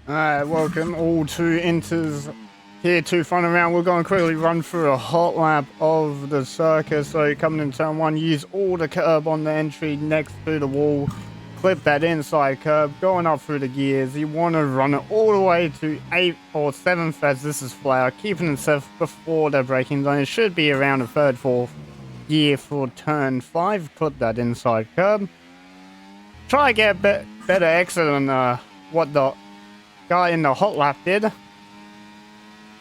Alright, welcome all to Inter's Tier 2 final round. We're going to quickly run through a hot lap of the circus. So coming in turn 1, use all the curb on the entry next to the wall. Clip that inside curb, going up through the gears. You want to run it all the way to 8th or 7th as this is flower, keeping it safe before the braking zone. It should be around the 3rd, 4th gear for turn 5. Clip that inside curb. Try to get a better exit on what the guy in the hot lap did,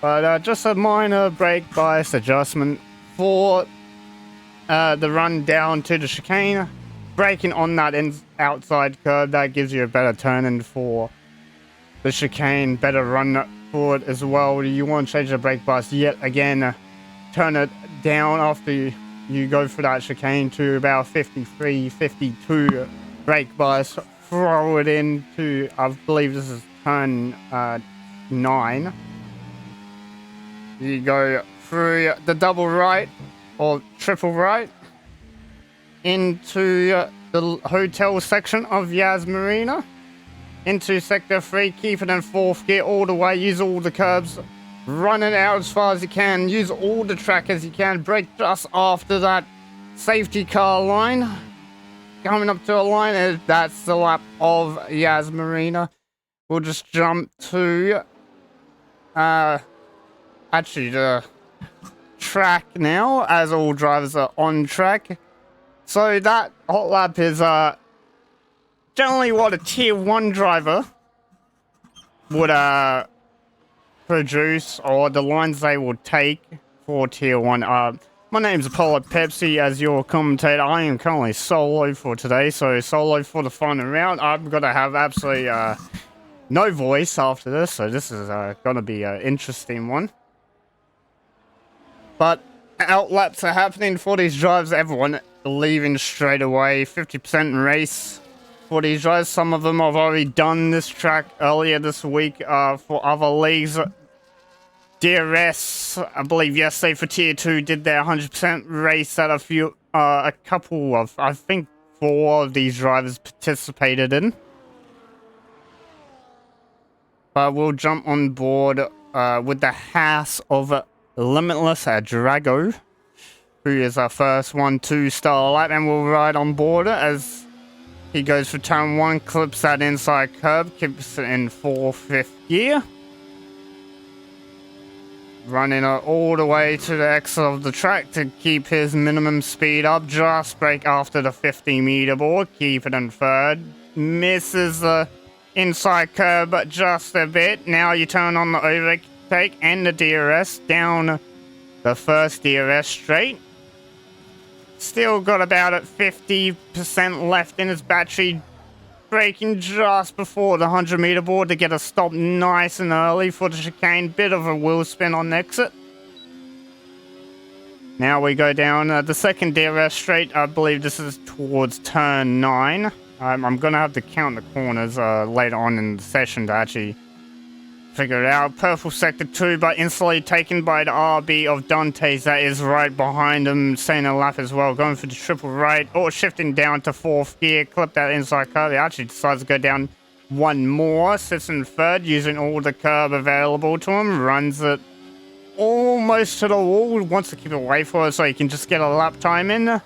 but just a minor brake bias adjustment for the run down to the chicane. Braking on that outside curb, that gives you a better turn-in for the chicane, better run forward as well. You want to change the brake bias yet again, turn it down after you go for that chicane to about 53, 52 brake bias, throw it into, I believe this is turn 9. You go through the double right or triple right into the hotel section of Yas Marina, into sector 3, keep it in 4th gear all the way, use all the curbs, run it out as far as you can, use all the track as you can, brake just after that safety car line. Coming up to a line, and that's the lap of Yas Marina. We'll just jump to actually the track now, as all drivers are on track. So that hot lap is generally what a tier 1 driver would produce, or the lines they will take for tier 1. My name's Apollo Pepsi as your commentator. I am currently solo for today, so solo for the final round. I'm gonna have absolutely no voice after this, so this is gonna be an interesting one. But outlaps are happening for these drives. Everyone leaving straight away. 50% race for these drives. Some of them have already done this track earlier this week for other leagues. DRS, I believe yesterday for tier 2 did their 100% race that a couple of, I think 4 of these drivers participated in. But we'll jump on board with the House of Limitless Drago, who is our first 1-2 star lap, and we'll ride on board as he goes for turn 1, clips that inside curb, keeps it in 4th, 5th gear. Running all the way to the exit of the track to keep his minimum speed up. Just brake after the 50-meter board. Keep it in 3rd. Misses the inside curb but just a bit. Now you turn on the overtake and the DRS down the first DRS straight. Still got about 50% left in his battery. Braking just before the 100-meter board to get a stop nice and early for the chicane. Bit of a wheel spin on exit. Now we go down the second DRS straight. I believe this is towards turn 9. I'm going to have to count the corners later on in the session to actually figure it out. Purple sector 2, but instantly taken by the RB of Dante's. That is right behind him, staying a lap as well. Going for the triple right, or shifting down to 4th gear. Clip that inside curb. He actually decides to go down one more. Sits in 3rd, using all the curb available to him. Runs it almost to the wall. Wants to keep it away for it so he can just get a lap time in.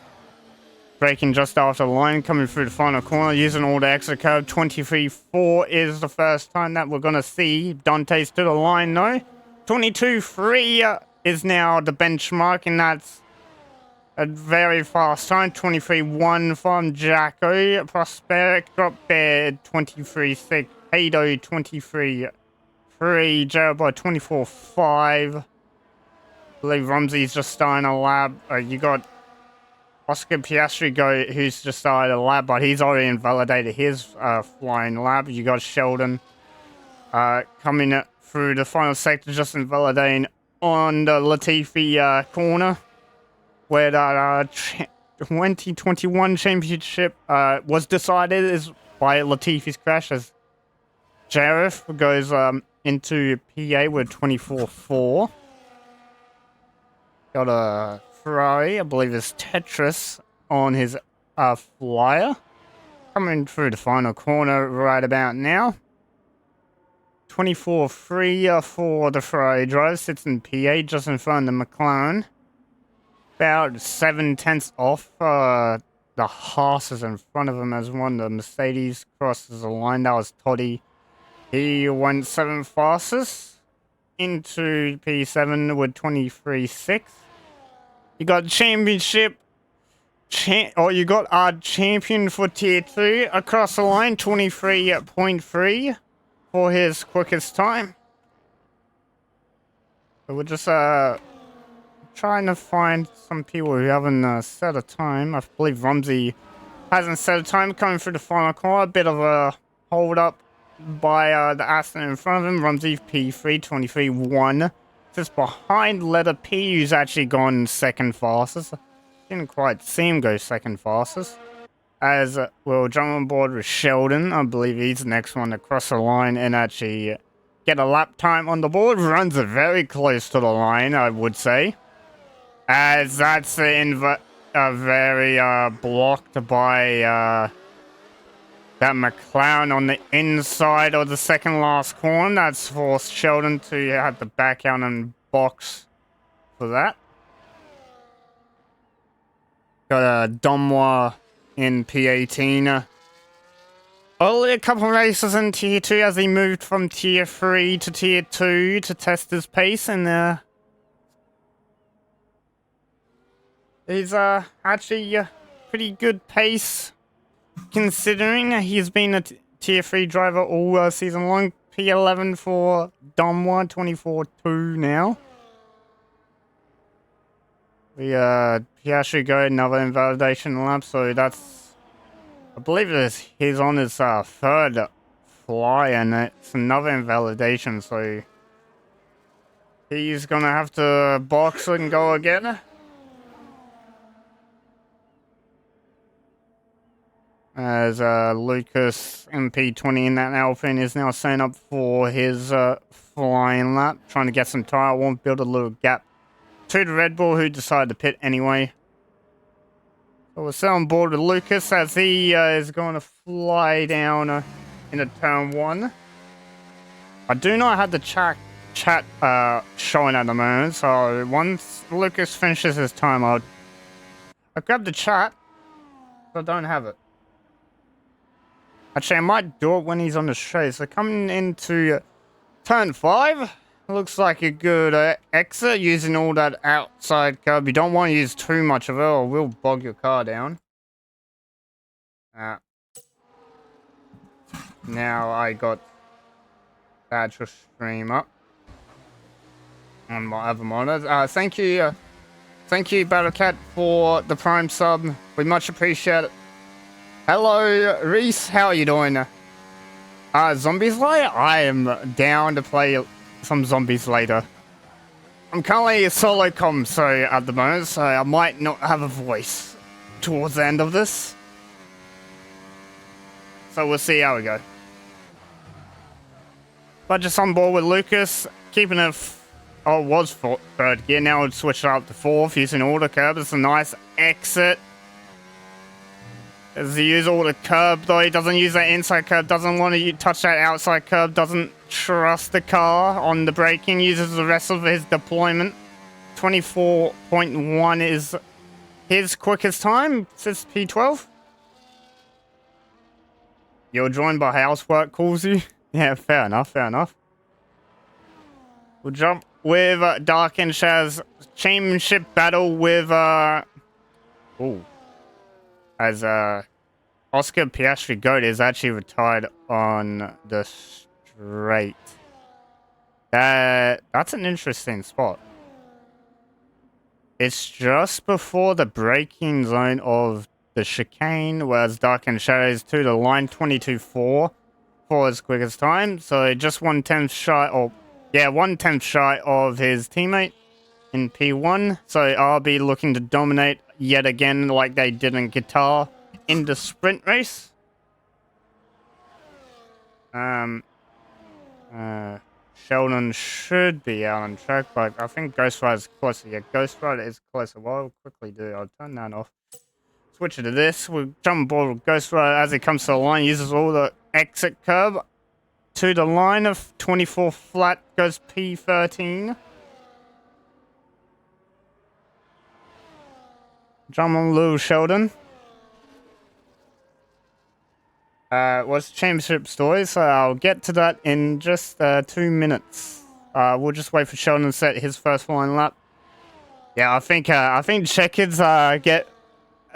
Braking just after the line, coming through the final corner, using all the extra curb. 23.4 is the first time that we're going to see Dante's to the line, though. 22.3 is now the benchmark, and that's a very fast time. 23.1 from Jacko. Prosperic drop there, 23.6. Ado, 23.3. Jared by 24.5. I believe Rumsey's just starting a lap. You got Oscar Piastri who's just started a lap, but he's already invalidated his flying lap. You got Sheldon coming through the final sector, just invalidating on the Latifi corner, where that 2021 championship was decided is by Latifi's crash, as Jareth goes into PA with 24.4. Got a Ferrari, I believe it's Tetris, on his flyer. Coming through the final corner right about now. 24.3 for the Ferrari driver. Sits in P8 just in front of the McLaren. About 7/10 off the Haas is in front of him as one. The Mercedes crosses the line. That was Toddy. He went 7th fastest into P7 with 23.6. You got championship. You got our champion for tier 2 across the line, 23.3 for his quickest time. So we're just trying to find some people who haven't set a time. I believe Rumsey hasn't set a time coming through the final corner. A bit of a hold up by the Aston in front of him. Rumsey P3, 23.1. Just behind letter P, who's actually gone second fastest. Didn't quite see him go second fastest. As we'll jump on board with Sheldon. I believe he's the next one to cross the line and actually get a lap time on the board. Runs it very close to the line, I would say. As that's very blocked by that McLaren on the inside of the second last corner. That's forced Sheldon to have to back out and box for that. Got Domwa in P18. Only a couple of races in Tier 2 as he moved from Tier 3 to Tier 2 to test his pace. And he's actually pretty good pace considering he's been a Tier 3 driver all season long. P11 for Domwa, 24.2 now. He actually got another invalidation lap, so that's, I believe he's on his third fly, and it's another invalidation, so he's gonna have to box and go again. As Lucas MP20 in that Alpine is now setting up for his flying lap, trying to get some tire warm, build a little gap to the Red Bull, who decided to pit anyway. So we're still on board with Lucas as he is going to fly down into turn 1. I do not have the chat showing at the moment, so once Lucas finishes his time, I'll grab the chat, but I don't have it. Actually, I might do it when he's on the straight. So coming into turn 5. Looks like a good exit using all that outside curb. You don't want to use too much of it or it will bog your car down. Now I got that to stream up on my other monitors. Thank you, Battlecat, for the Prime sub. We much appreciate it. Hello, Reese. How are you doing? Zombies later? I am down to play some zombies later. I'm currently a solo com, so at the moment, so I might not have a voice towards the end of this. So we'll see how we go. But just on board with Lucas, keeping it. Oh, it was third gear. Now we'll switch it up to 4th using auto curb. It's a nice exit. As he uses all the curb, though he doesn't use that inside curb, doesn't want to touch that outside curb, doesn't trust the car on the braking, uses the rest of his deployment. 24.1 is his quickest time since P12. You're joined by housework, calls you. Yeah, fair enough, fair enough. We'll jump with Dark and Shaz championship battle with as Oscar Piastri Goat is actually retired on the straight. That's an interesting spot. It's just before the braking zone of the chicane, whereas Dark and Shadow is to the line 22.4 for his quickest time. So just 1/10 shy, or yeah, 1/10 shy of his teammate in P1. So I'll be looking to dominate yet again like they did in Qatar in the sprint race. Sheldon should be out on track, but I think Ghost Rider is closer. Yeah, Ghost Rider is closer. What I'll quickly do, I'll turn that off. Switch it to this. We'll jump on board with Ghost Rider as he comes to the line, uses all the exit curb to the line of 24 flat goes P13. Drum on Lou Sheldon. What's the championship story? So I'll get to that in just 2 minutes. We'll just wait for Sheldon to set his first flying lap. Yeah, I think Checkers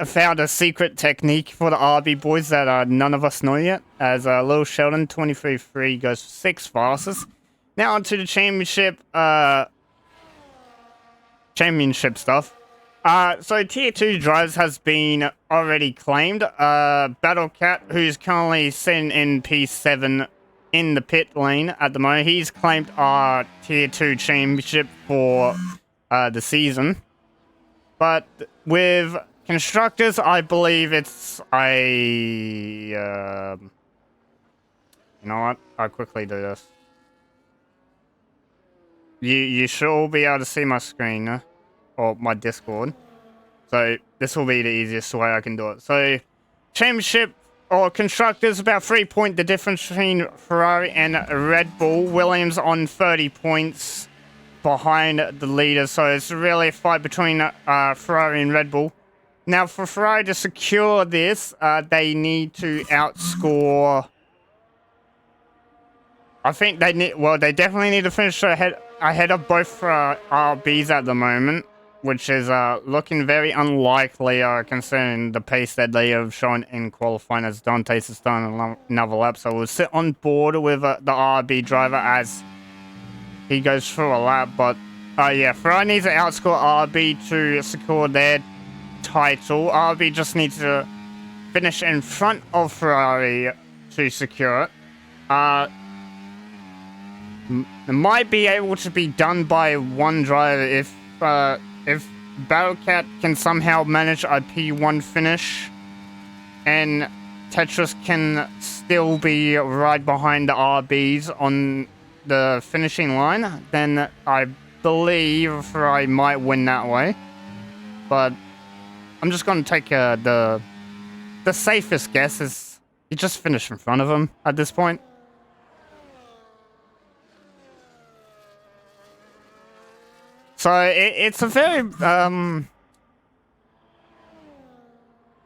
found a secret technique for the RB boys that none of us know yet. As Lil Sheldon 23.3 goes 6 fastest. Now onto the championship stuff. So tier 2 drives has been already claimed. Battlecat, who's currently sitting in P7 in the pit lane at the moment, he's claimed our tier 2 championship for the season. But with constructors, I believe it's you know what? I'll quickly do this. You should all be able to see my screen. Or my Discord. So this will be the easiest way I can do it. So championship or constructors, about 3 point the difference between Ferrari and Red Bull. Williams on 30 points behind the leader. So it's really a fight between Ferrari and Red Bull. Now for Ferrari to secure this, they need to outscore. I think they definitely need to finish ahead of both RBs at the moment, which is looking very unlikely considering the pace that they have shown in qualifying, as Dante's has done another lap. So we'll sit on board with the RB driver as he goes through a lap. But yeah, Ferrari needs to outscore RB to secure their title. RB just needs to finish in front of Ferrari to secure it. It might be able to be done by one driver if Battlecat can somehow manage a P1 finish and Tetris can still be right behind the RBs on the finishing line, then I believe Ferrari might win that way. But I'm just going to take the safest guess is you just finish in front of him at this point. So it's a very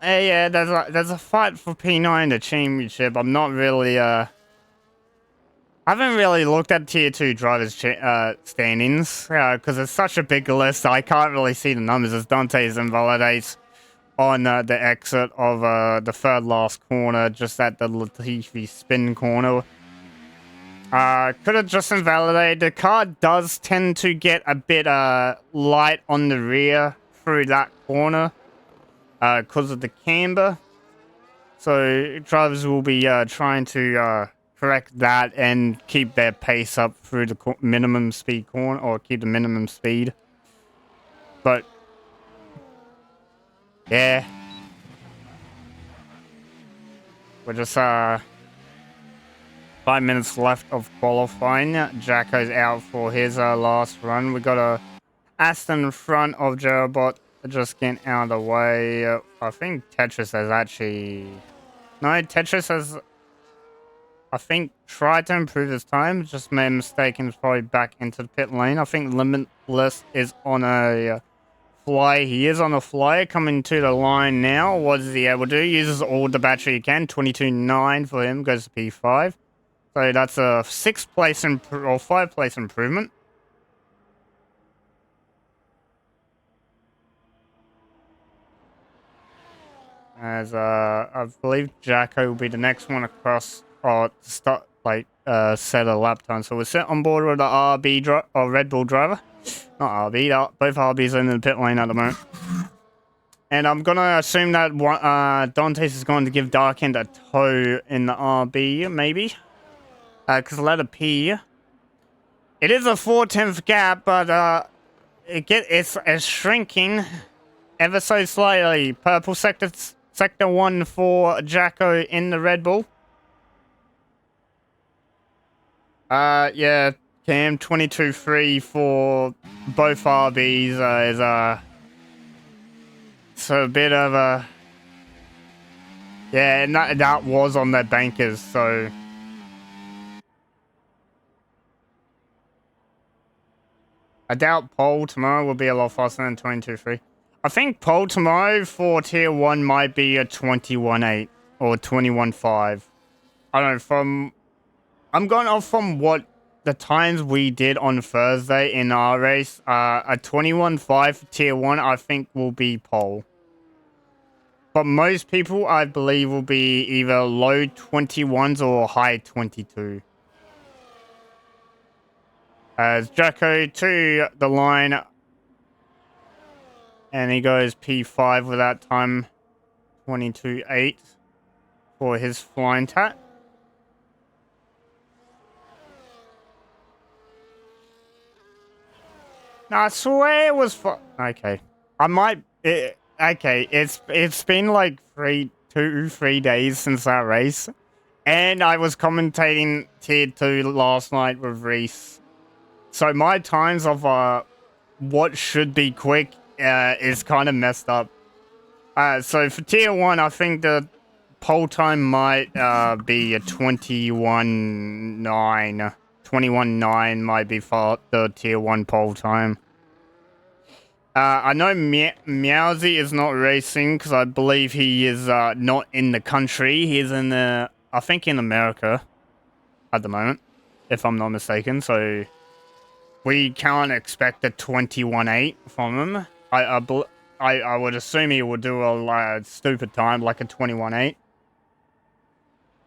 yeah, there's a fight for P9 in the championship. I'm not really I haven't really looked at tier 2 drivers standings because it's such a big list. I can't really see the numbers as Dante's invalidates on the exit of the third last corner, just at the Latifi spin corner. Could have just invalidated. The car does tend to get a bit light on the rear through that corner because of the camber. So drivers will be trying to correct that and keep their pace up through the minimum speed corner, or keep the minimum speed. But yeah, we're just 5 minutes left of qualifying. Jacko's out for his last run. We got a Aston in front of Jerobot, just getting out of the way. I think Tetris has actually... No, Tetris has, I think, tried to improve his time. Just made a mistake and is probably back into the pit lane. I think Limitless is on a fly. He is on a flyer coming to the line now. What is he able to do? Uses all the battery he can. 22.9 for him. Goes to P5. So that's a 6th place or 5th place improvement. As I believe Jacko will be the next one across, or start set a lap time. So we're set on board with the RB or Red Bull driver, not RB. Both RBs are in the pit lane at the moment. And I'm gonna assume that Dante's is going to give Darkend a tow in the RB, maybe. Because letter P, it is a 4/10 gap, but it's shrinking ever so slightly. Purple sector 1 for Jacko in the Red Bull. Yeah, Cam 22.3 for both RBs is so a bit of a, yeah, and that was on their bankers, so I doubt pole tomorrow will be a lot faster than 22.3. I think pole tomorrow for tier 1 might be a 21.8 or 21.5. I don't know, I'm going off from what the times we did on Thursday in our race. A 21.5 tier 1 I think will be pole. But most people, I believe, will be either low 21s or high 22. As Jacko to the line. And he goes P5 with that time 22.8 for his flying tat. No, I swear it was okay. I might... okay, it's been like 3 days since that race. And I was commentating tier 2 last night with Reese. So my times of what should be quick is kind of messed up. So for tier 1, I think the pole time might be a 21.9. 21.9 might be for the tier 1 pole time. I know Meowsy is not racing because I believe he is not in the country. He's in I think in America at the moment, if I'm not mistaken. So we can't expect a 21.8 from him. I would assume he would do a stupid time like a 21.8.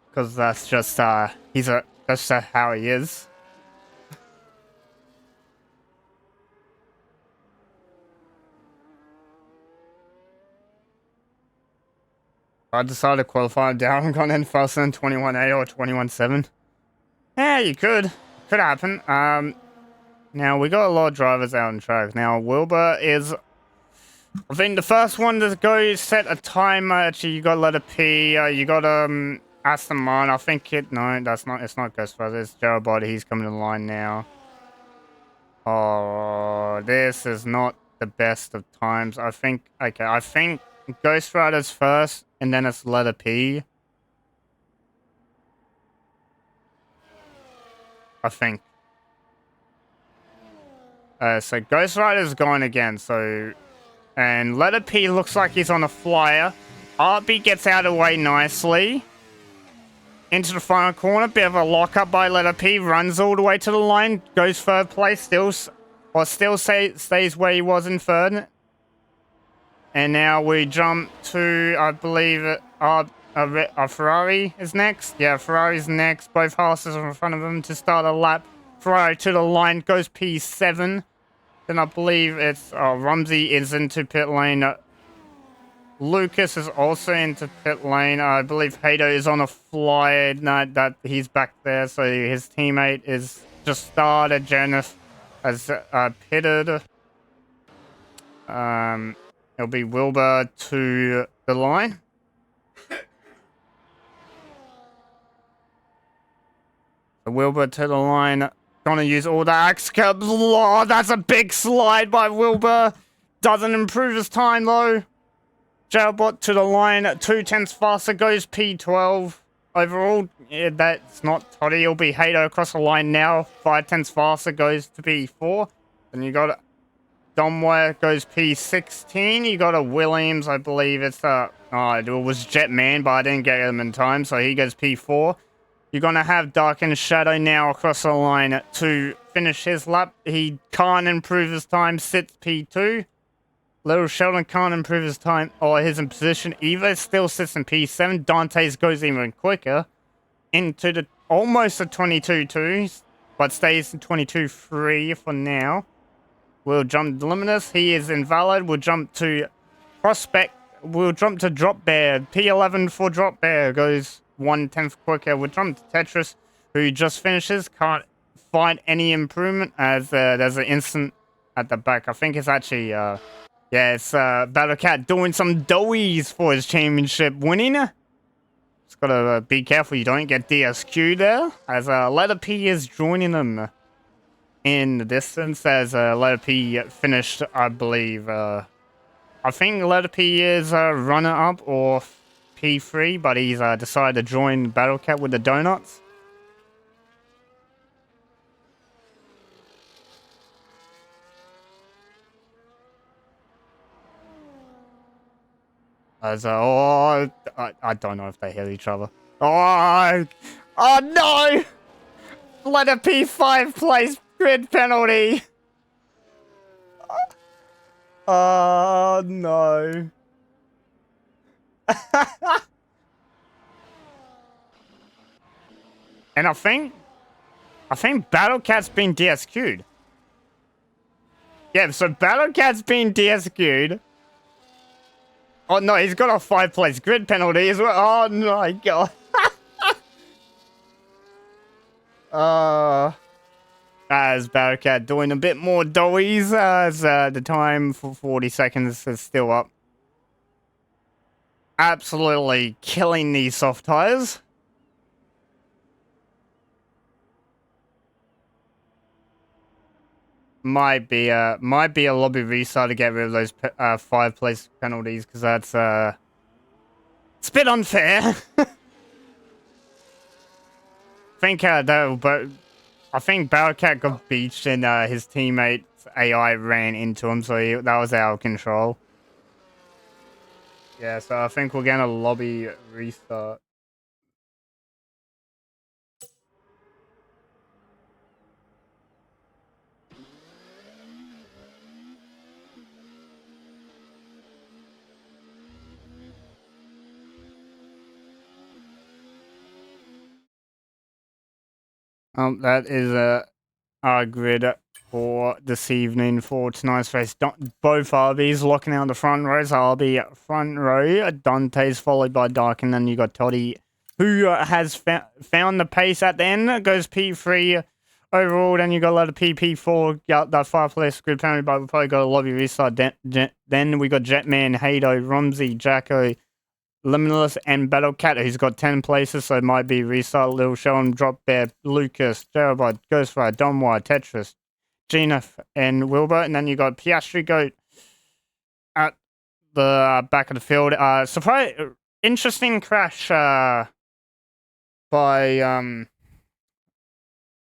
Because that's just that's just how he is. I decided to qualify down. I'm going in faster than 21.8 or 21.7. Yeah, you could. Could happen. Now we got a lot of drivers out on track. Now Wilbur is, I think, the first one to go set a time. Actually, you got letter P. You got Aston Martin. I think no, that's not. It's not Ghostbusters. It's Gerald Body. He's coming to the line now. Oh, this is not the best of times. I think. Okay, I think Ghost Rider's first, and then it's letter P. I think. So Ghost Rider's going again. So, and letter P looks like he's on a flyer. RB gets out of the way nicely. Into the final corner, bit of a lockup by letter P, runs all the way to the line, goes third place, still stays where he was in third. And now we jump to, I believe, our Ferrari is next. Yeah, Ferrari's next. Both horses are in front of him to start a lap. Ferrari to the line, goes P7. Then I believe it's Rumsey is into pit lane. Lucas is also into pit lane. I believe Hato is on a flyer. No, that he's back there. So his teammate is just started. Janeth has pitted. It'll be Wilbur to the line. So Wilbur to the line. Gonna use all the axe curbs. Oh, that's a big slide by Wilbur. Doesn't improve his time though. Jailbot to the line, 2/10 faster, goes P12. Overall, yeah, that's not Toddy. It'll be Hato across the line now. 5/10 faster, goes to P4. Then you got Domware, goes P16. You got a Williams, I believe it's it was Jetman, but I didn't get him in time, so he goes P4. You're gonna have Dark and Shadow now across the line to finish his lap. He can't improve his time, sits P2. Little Sheldon can't improve his time or his position either. Still sits in P7. Dante's goes even quicker into the almost a 22.2, but stays in 22.3 for now. We'll jump to Luminous. He is invalid. We'll jump to Prospect. We'll jump to Drop Bear. P11 for Drop Bear goes 1/10 quicker. We'll jump to Tetris, who just finishes. Can't find any improvement as there's an instant at the back. I think it's actually yeah, it's Battlecat doing some doughies for his championship winning. Just gotta be careful you don't get DSQ there, as letter P is joining them in the distance, as letter P finished, I believe. I think letter P is runner-up or P3, but he's decided to join Battlecat with the donuts. As oh, I don't know if they hit each other. Oh, oh no! Let a P5 place grid penalty. Oh no. And I think Battle Cat's been DSQ'd. Yeah, so Battle Cat's been DSQ'd. Oh no, he's got a 5-place grid penalty as well. Oh my god. As Battle Cat doing a bit more doughies as the time for 40 seconds is still up. Absolutely killing these soft tires. Might be a lobby restart to get rid of those 5-place penalties because that's it's a bit unfair. I think Battlecat got beached and his teammate's AI ran into him, so that was out of control. Yeah, so I think we're gonna lobby restart. That is our grid for this evening for tonight's race. Both RBs locking out the front rows. RB front row, Dante's followed by Dark, and then you got Toddy, who has found the pace at the end. Goes P3 overall, then you got a lot of PP4, got that 5-place grid penalty, but we probably got a lobby restart. Then we got Jetman, Hado, Rumsey, Jacko, Limitless, and Battle Cat, who's got 10 places, so it might be restart. Little Sheldon, Drop Bear, Lucas, Jerabot, Ghostfire, Donwire, Tetris, Gina, and Wilbur. And then you got Piastri Goat at the back of the field. Interesting crash by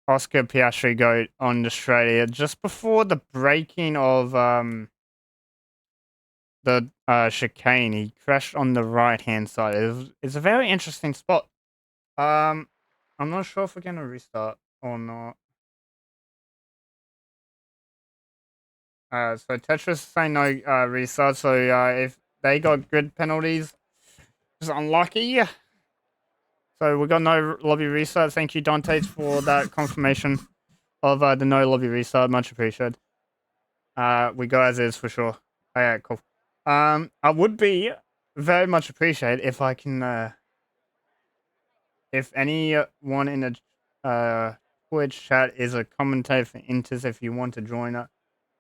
Oscar Piastri Goat on Australia just before the breaking of the chicane. He crashed on the right-hand side. It's a very interesting spot. I'm not sure if we're gonna restart or not. So Tetris is saying no restart. So if they got grid penalties, it's unlucky. So we got no lobby restart. Thank you, Dante, for that confirmation of the no lobby restart. Much appreciated. We go as is for sure. Alright, cool. I would be very much appreciated if I can, if anyone in the Twitch chat is a commentator for Inters, if you want to join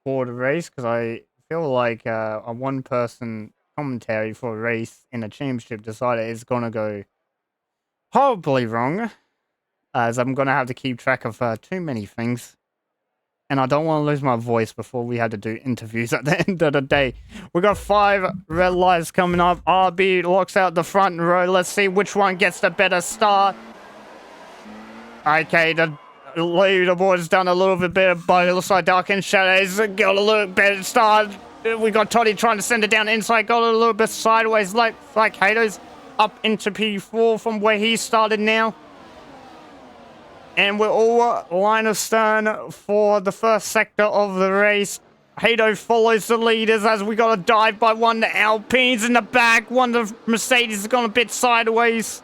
for the race, because I feel like a one-person commentary for a race in a championship decider is gonna go horribly wrong, as I'm gonna have to keep track of too many things. And I don't want to lose my voice before we have to do interviews at the end of the day. We got 5 red lights coming up. RB locks out the front row. Let's see which one gets the better start. Okay, the leaderboard's done a little bit better, but it looks like Dark and Shadows got a little better start. We got Toddy trying to send it down inside. Got a little bit sideways, like Hato's up into P4 from where he started now. And we're all line of stern for the first sector of the race. Hato follows the leaders as we got a dive by one. The Alpines in the back. One of the Mercedes has gone a bit sideways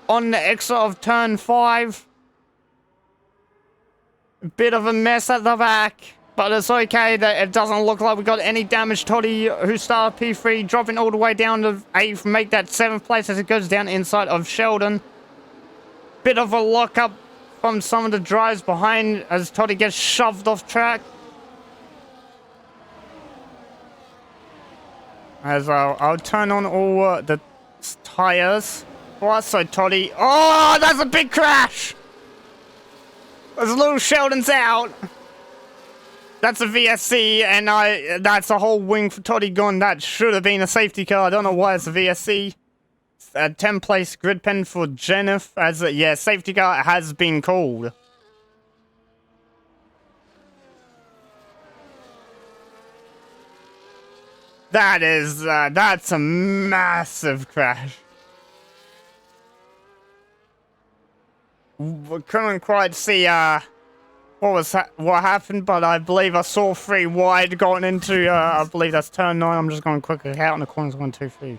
on the exit of turn 5. A bit of a mess at the back, but it's okay. That it doesn't look like we got any damage. Toddy, who started P3, dropping all the way down to 8th, make that 7th place as it goes down inside of Sheldon. Bit of a lock-up from some of the drives behind as Toddy gets shoved off track. As I'll turn on all the tires for us, so Toddy... Oh, that's a big crash! As little Sheldon's out. That's a VSC, and that's a whole wing for Toddy gone. That should have been a safety car. I don't know why it's a VSC. A 10-place grid pen for Jennifer, as yeah, safety car has been called. That's a massive crash. We couldn't quite see what happened, but I believe I saw 3 wide going into I believe that's turn 9. I'm just going quickly out in the corners. 1, 2, 3.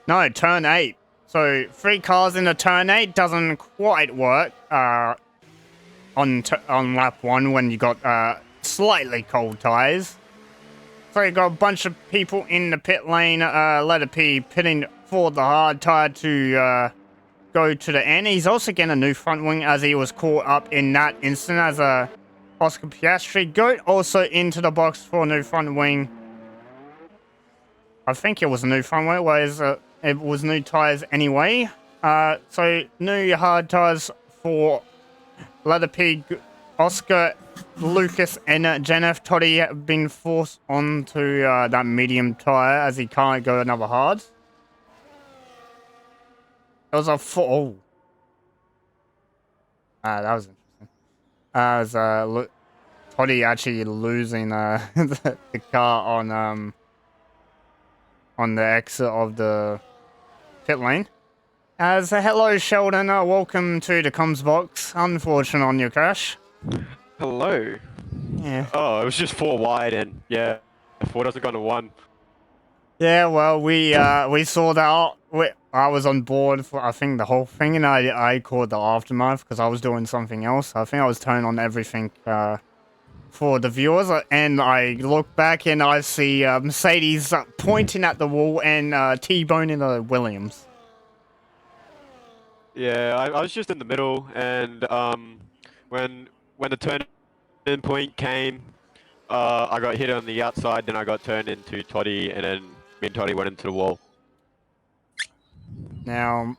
No, turn 8. So 3 cars in the turn 8 doesn't quite work on lap 1 when you got slightly cold tires. So you got a bunch of people in the pit lane, letter P, pitting for the hard tire to go to the end. He's also getting a new front wing as he was caught up in that instant as Oscar Piastri. Goat also into the box for a new front wing. I think it was a new front wing, whereas it was new tires anyway. So new hard tires for letter P, Oscar, Lucas, and Jennifer. Toddy have been forced onto that medium tire as he can't go another hard. It was a oh. That was interesting. As Toddy actually losing the car on the exit of the pit lane. As hello Sheldon, welcome to the comms box. Unfortunate on your crash. Hello. Yeah. Oh, it was just 4 wide, and yeah, 4 doesn't go to 1. Yeah, well, we saw that. I was on board for, I think, the whole thing, and I called the aftermath because I was doing something else. I think I was turning on everything for the viewers, and I look back and I see Mercedes pointing at the wall and T-boning the Williams. Yeah, I was just in the middle, and when the turn-in point came, I got hit on the outside, then I got turned into Toddy, and then me and Toddy went into the wall. Now,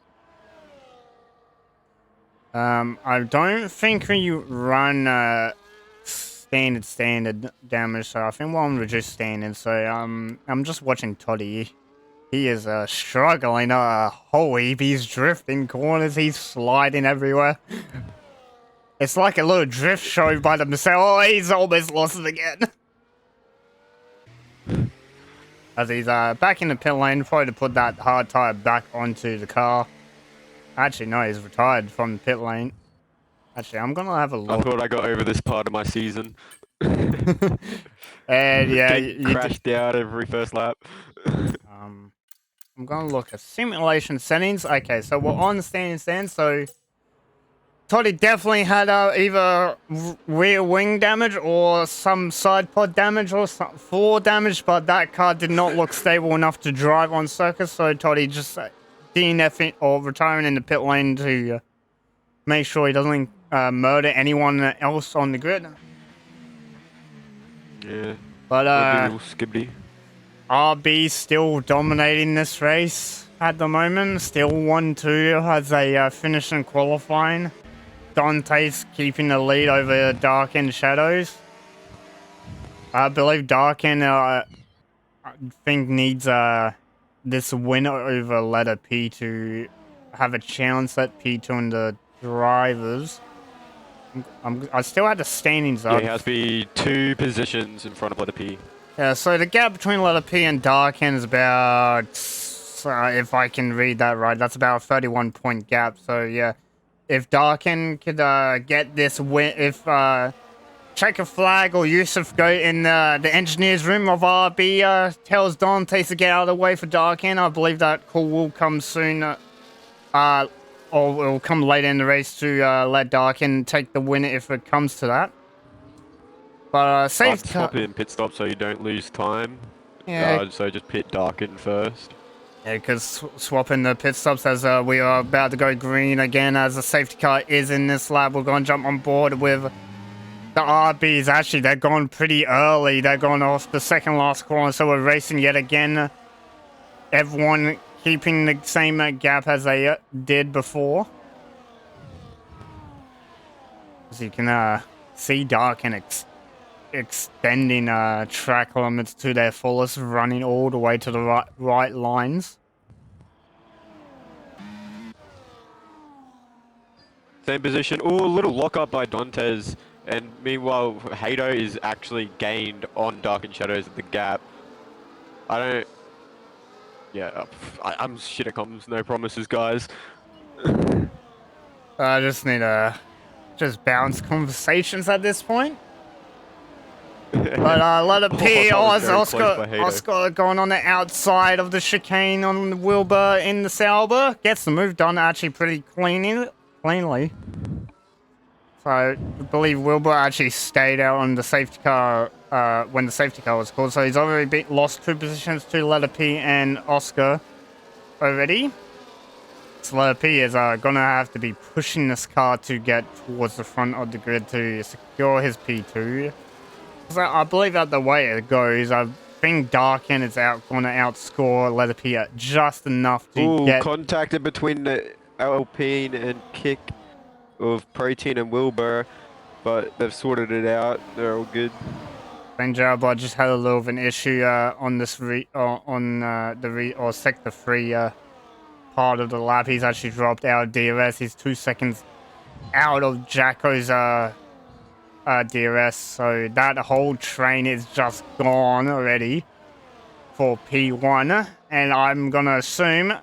I don't think when you run standard damage, so I think we'll reduce standard. So I'm just watching Toddy. He is struggling. He's drifting corners. He's sliding everywhere. It's like a little drift show by themselves. Oh, he's almost lost it again. As he's back in the pit lane, probably to put that hard tire back onto the car. Actually, no, he's retired from the pit lane. Actually, I'm gonna have a look. I thought I got over this part of my season. And yeah, you crashed out every first lap. I'm gonna look at simulation settings. Okay, so we're on stand, so Toddy definitely had either rear wing damage or some side pod damage or some floor damage, but that car did not look stable enough to drive on circuit, so Toddy just DNFing or retiring in the pit lane to make sure he doesn't murder anyone else on the grid. Yeah. But skibbity. RB still dominating this race at the moment. Still 1-2 as they finish in qualifying. Dante's keeping the lead over Dark and Shadows. I believe Dark and I think needs this win over letter P to have a chance at P2 and the drivers. I still had the standings up. Yeah, he has to be 2 positions in front of letter P. Yeah, so the gap between letter P and Darken is about, if I can read that right, that's about a 31-point gap. So yeah, if Darken could get this win, if Checker Flag or Yusuf go in the engineer's room of RB tells Dante to get out of the way for Darken, I believe that call will come soon, or it will come later in the race to let Darken take the win if it comes to that. But safe swap in pit stop so you don't lose time. Yeah. So just pit Darken first. Yeah, because swapping the pit stops as we are about to go green again as the safety car is in this lap. We're going to jump on board with the RBs. Actually, they're gone pretty early. They're going off the second last corner, so we're racing yet again. Everyone keeping the same gap as they did before. As you can see, Darken extending track limits to their fullest, running all the way to the right lines. Same position. Ooh, a little lock up by Dantes, and meanwhile Hato is actually gained on Dark and Shadows at the gap. I don't. Yeah, I'm shit at comms. No promises, guys. I just need to just bounce conversations at this point. But let it be. that was very close Oscar, by Hato. Oscar going on the outside of the chicane on Wilbur in the Sauber. Gets the move done actually pretty cleanly. So I believe Wilbur actually stayed out on the safety car when the safety car was called. So he's already lost 2 positions to Letter P and Oscar already. So Letter P is going to have to be pushing this car to get towards the front of the grid to secure his P2. So I believe that the way it goes, I think Darken is going to outscore Letter P just enough to get... contacted between the Alpine and Kick of Protein and Wilbur, but they've sorted it out. They're all good. Benjaba just had a little of an issue on this sector 3 part of the lap. He's actually dropped out of DRS. He's 2 seconds out of Jacko's DRS, so that whole train is just gone already for P1. And I'm gonna assume,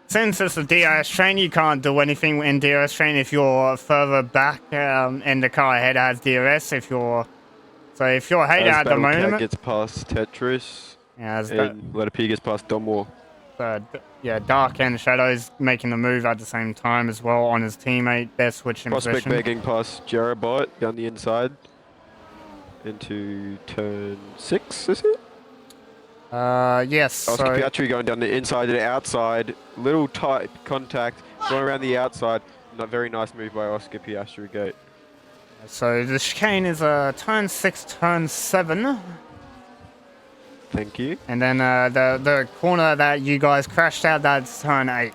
since it's a DRS train, you can't do anything in DRS train if you're further back and the car ahead has DRS. If you're ahead at the moment, gets past Tetris, yeah, and Letter P gets past Domwar. Yeah, Dark and Shadow's making the move at the same time as well on his teammate. They're switching Prospect position. begging past Jerabot down the inside into turn 6, is it? Yes. Oscar Piastri going down the inside to the outside. Little tight contact going around the outside. Not very nice move by Oscar Piastri gate. So the chicane is turn 6, turn 7. Thank you. And then the corner that you guys crashed out, that's turn 8.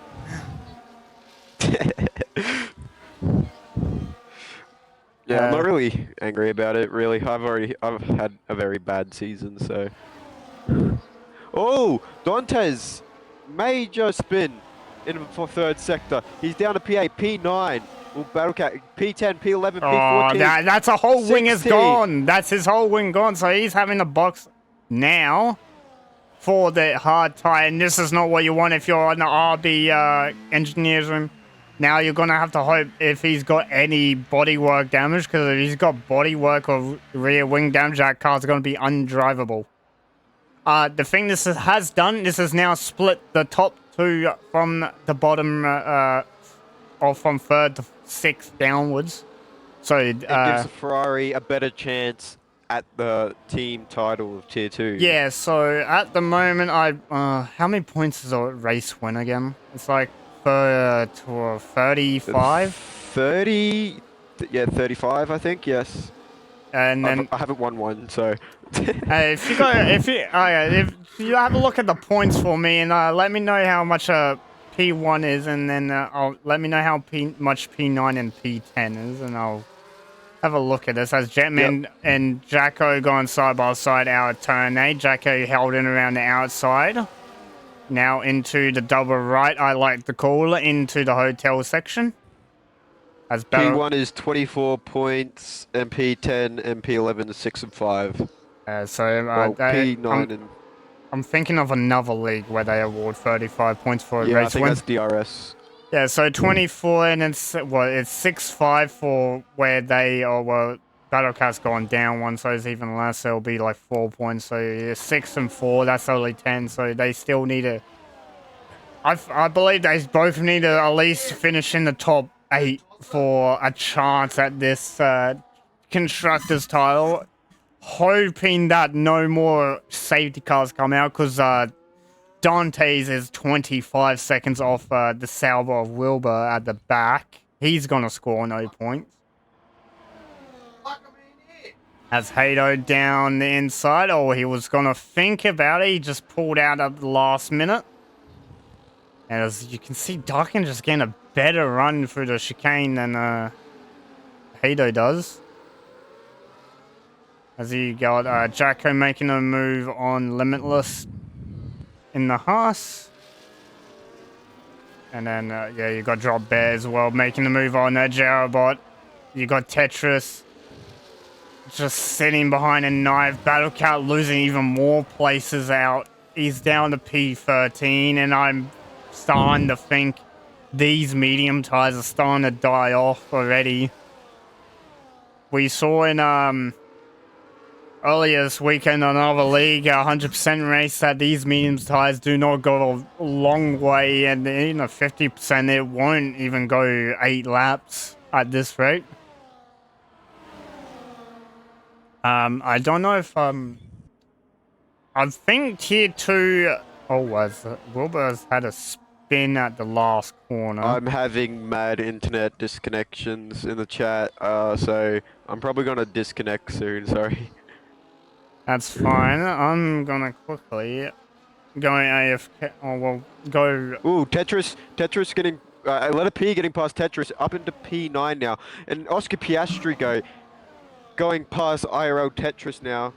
Yeah, I'm not really angry about it, really. I've had a very bad season, so. Oh, Dantes, major spin in for 3rd sector. He's down to P8, P9. Well, Battlecat, P10, P11, P14. Oh, that's a whole 16. wing is gone. That's his whole wing gone. So he's having a box now for the hard tire. And this is not what you want if you're on the RB engineer's room. Now you're going to have to hope if he's got any bodywork damage, because if he's got bodywork or rear wing damage, that car's going to be undrivable. The thing this has done, this has now split the top 2 from the bottom, or from 3rd to 6th downwards. So it gives Ferrari a better chance at the team title of Tier 2. Yeah, so at the moment, how many points is a race win again? It's like 35? 30? Yeah, 35, I think, yes. And then I haven't won one, so. if you have a look at the points for me and let me know how much P1 is, and then let me know how much P9 and P10 is, and I'll have a look at this. As Jetman and Jacko going side by side out of turn 8. Jacko held in around the outside. Now into the double right, I like to call it, into the hotel section. As P1 is 24 points, and P10 and P11 is 6 and 5. P9 I'm thinking of another league where they award 35 points for a race win. Yeah, I think that's DRS. Yeah, so 24, and it's 6-5 for where Battlecat's gone down 1, so it's even less. It'll be like 4 points. So 6 and 4, that's only 10. So they still need to. I believe they both need to at least finish in the top 8 for a chance at this constructors title. Hoping that no more safety cars come out, because Dante's is 25 seconds off the Sauber of Wilbur at the back. He's going to score no points. As Hato down the inside, he was going to think about it. He just pulled out at the last minute. And as you can see, Darkin just getting a better run through the chicane than Hato does. As you got Jacko making a move on Limitless in the Haas. And then, you got Drop Bear as well, making the move on Jarabot. You got Tetris just sitting behind a knife. Battlecat losing even more places out he's down to P13, and I'm starting to think these medium tires are starting to die off already. We saw in earlier this weekend on another league, 100% race, that these medium tires do not go a long way, and 50% it won't even go 8 laps at this rate. I don't know if I think tier 2. Wilbur's had a spin at the last corner. I'm having mad internet disconnections in the chat, so I'm probably gonna disconnect soon. Sorry. That's fine. I'm gonna quickly go AFK. Oh, well, go. Ooh, Tetris getting, letter P getting past Tetris up into P9 now, and Oscar Piastri going past IRL Tetris now,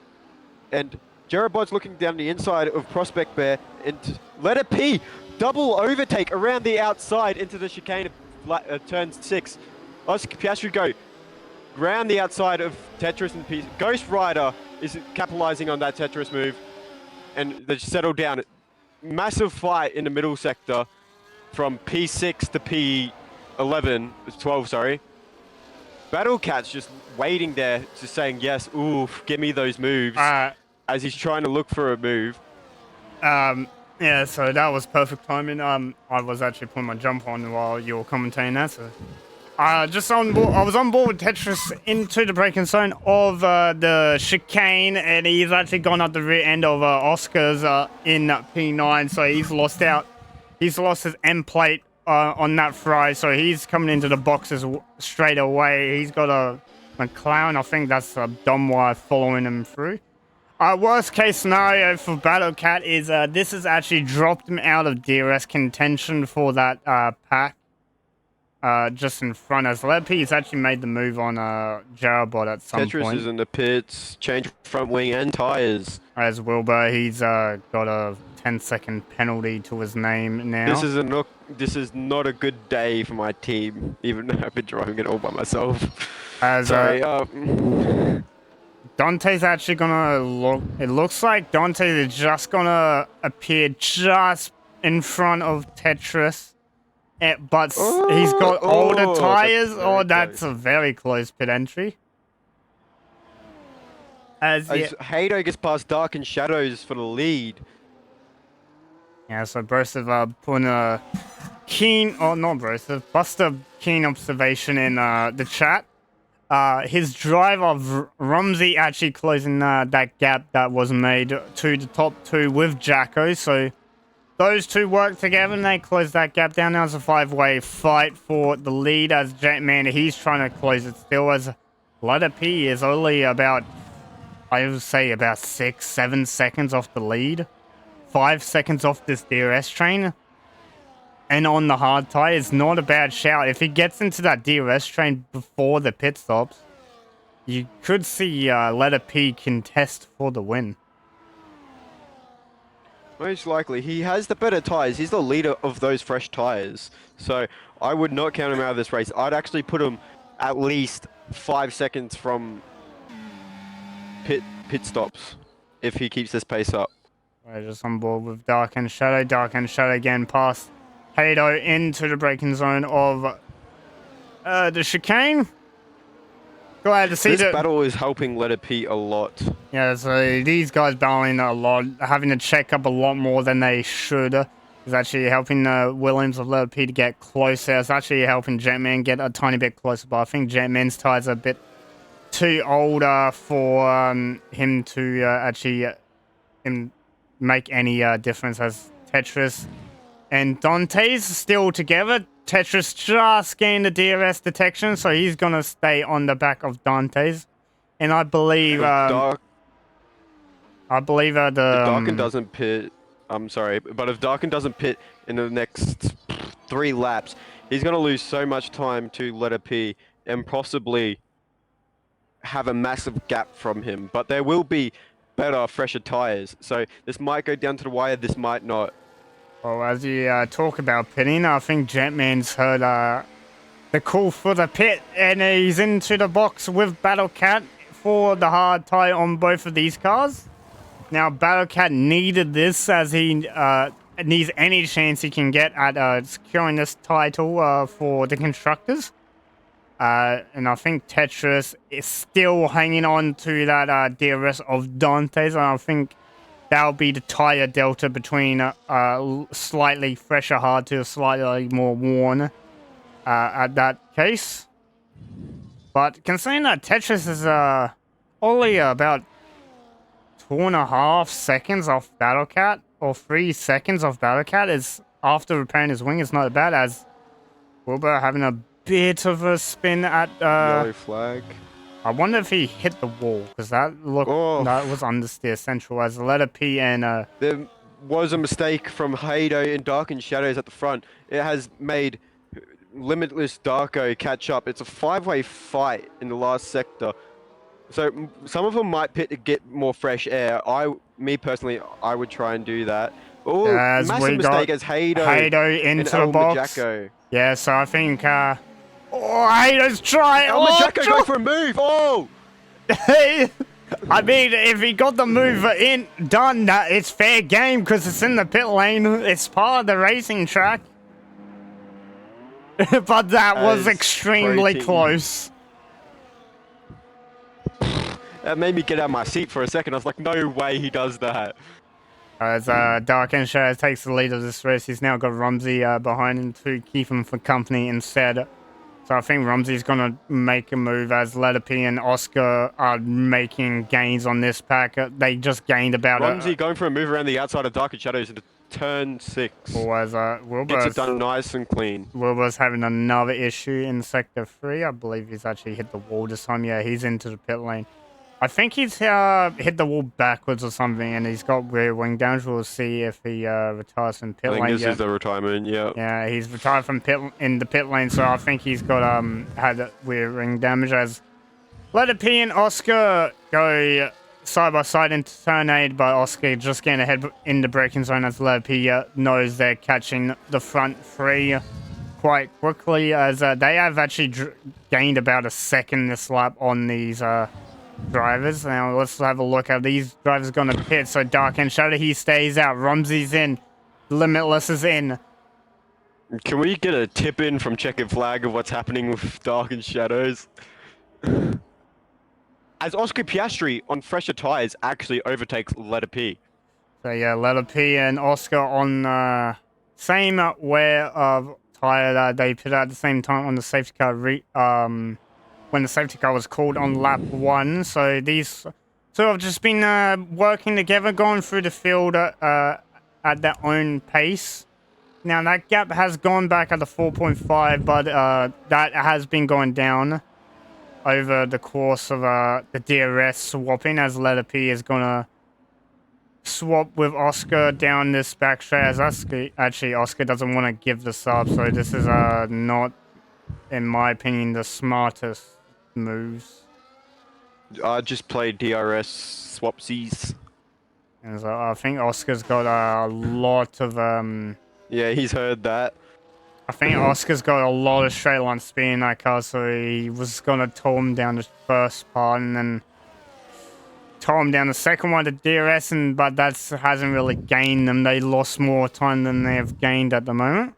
and Jerabod's looking down the inside of Prospect Bear, and letter P double overtake around the outside into the chicane of turn 6. Oscar Piastri round the outside of Tetris and P. Ghost Rider is capitalizing on that Tetris move, and they settle down. Massive fight in the middle sector from P6 to P11, 12, sorry. Battle Cat's just waiting there, just saying, yes, ooh, give me those moves, as he's trying to look for a move. Yeah, so that was perfect timing. I was actually putting my jump on while you were commentating that, so... just on board, I was on board with Tetris into the braking zone of the chicane, and he's actually gone up the rear end of Oscar's in P9, so he's lost out. He's lost his end plate on that fry, so he's coming into the boxes straight away. He's got a McLaren, I think that's a Domwire following him through. Worst case scenario for Battle Cat is this has actually dropped him out of DRS contention for that pack. Just in front as He's actually made the move on Jarabot at some Tetris point. Tetris is in the pits, change front wing and tires. As Wilbur, he's got a 10-second penalty to his name now. This is not a good day for my team, even though I've been driving it all by myself. As Dante's actually gonna look. It looks like Dante is just gonna appear just in front of Tetris. But he's got older tires. That's a very close pit entry. Hato gets past Dark and Shadows for the lead. Yeah, so Brosov putting a keen, not Brosov, Buster keen observation in the chat. His driver Rumsey actually closing that gap that was made to the top 2 with Jacko. So those two work together and they close that gap down. Now it's a 5-way fight for the lead as Jetman, he's trying to close it still, as Letter P is only about, I would say, about 6-7 seconds off the lead. 5 seconds off this DRS train. And on the hard tire, it's not a bad shout. If he gets into that DRS train before the pit stops, you could see Letter P contest for the win. Most likely. He has the better tires. He's the leader of those fresh tires. So I would not count him out of this race. I'd actually put him at least 5 seconds from pit stops if he keeps this pace up. We're just on board with Dark and Shadow. Dark and Shadow again past Hato into the braking zone of the chicane. Glad to see this battle is helping Letter P a lot. Yeah, so these guys battling a lot, having to check up a lot more than they should. It's actually helping Williams of Letter P to get closer. It's actually helping Jetman get a tiny bit closer, but I think Jetman's tires are a bit too older for him to actually make any difference, as Tetris and Dante's still together. Tetris just gained the DRS detection, so he's going to stay on the back of Dante's. And I believe... If Darkin doesn't pit... I'm sorry, but if Darkin doesn't pit in the next 3 laps, he's going to lose so much time to Letter P and possibly have a massive gap from him. But there will be better, fresher tires. So this might go down to the wire, this might not. Well, as you talk about pitting, I think Jetman's heard the call for the pit, and he's into the box with Battle Cat for the hard tire on both of these cars. Now, Battlecat needed this as he needs any chance he can get at securing this title for the constructors. And I think Tetris is still hanging on to that DRS of Dante's, and I think that'll be the tire delta between slightly fresher hard to slightly more worn at that case. But considering that Tetris is only about 2.5 seconds off Battlecat, or 3 seconds off Battlecat, is after repairing his wing is not bad, as Wilbur having a bit of a spin at Yellow flag. I wonder if he hit the wall, because that was understeer central as the letter P and There was a mistake from Hado in Dark and Shadows at the front. It has made Limitless Darko catch up. It's a 5-way fight in the last sector. So some of them might pit to get more fresh air. Me personally, I would try and do that. Oh, as massive mistake as Hado into the box. Majacko. Yeah, so I think Hado's trying. El Majacko going for a move. Oh! I mean, if he got the move done, it's fair game because it's in the pit lane. It's part of the racing track. But that was extremely close. That made me get out of my seat for a second. I was like, no way he does that. As Dark and Shadow takes the lead of this race, he's now got Rumsey behind him to keep him for company instead. So I think Rumsey's going to make a move as Letter P and Oscar are making gains on this pack. They just gained about Rumsey going for a move around the outside of Dark and Shadows into turn 6. Or as Gets it done nice and clean. Wilbur's having another issue in Sector 3. I believe he's actually hit the wall this time. Yeah, he's into the pit lane. I think he's hit the wall backwards or something, and he's got rear wing damage. We'll see if he retires from pit lane. I think this is the retirement, yeah. Yeah, he's retired from in the pit lane, so I think he's got had rear wing damage as Letter P and Oscar go side by side into turn 8, but Oscar just getting ahead in the braking zone as Letter P knows they're catching the front 3 quite quickly, as they have actually gained about a second this lap on these drivers. Now let's have a look at these drivers going to pit. So Dark and Shadow, he stays out. Rumsey's in. Limitless is in. Can we get a tip in from Checkered Flag of what's happening with Dark and Shadows? As Oscar Piastri on fresher tyres actually overtakes Letter P. So yeah, Letter P and Oscar on same wear of tyre that they pit at the same time on the safety car when the safety car was called on lap 1. So these two have just been working together, going through the field at their own pace. Now that gap has gone back at the 4.5, but that has been going down over the course of the DRS swapping, as Letter P is going to swap with Oscar down this back straight, as Oscar doesn't want to give this up, so this is not, in my opinion, the smartest moves. I just played DRS swapsies. And so I think Oscar's got a lot of Yeah, he's heard that. I think Oscar's got a lot of straight line speed in that car, so he was gonna tow him down the first part and then tow him down the second one to DRS, but that hasn't really gained them. They lost more time than they have gained at the moment.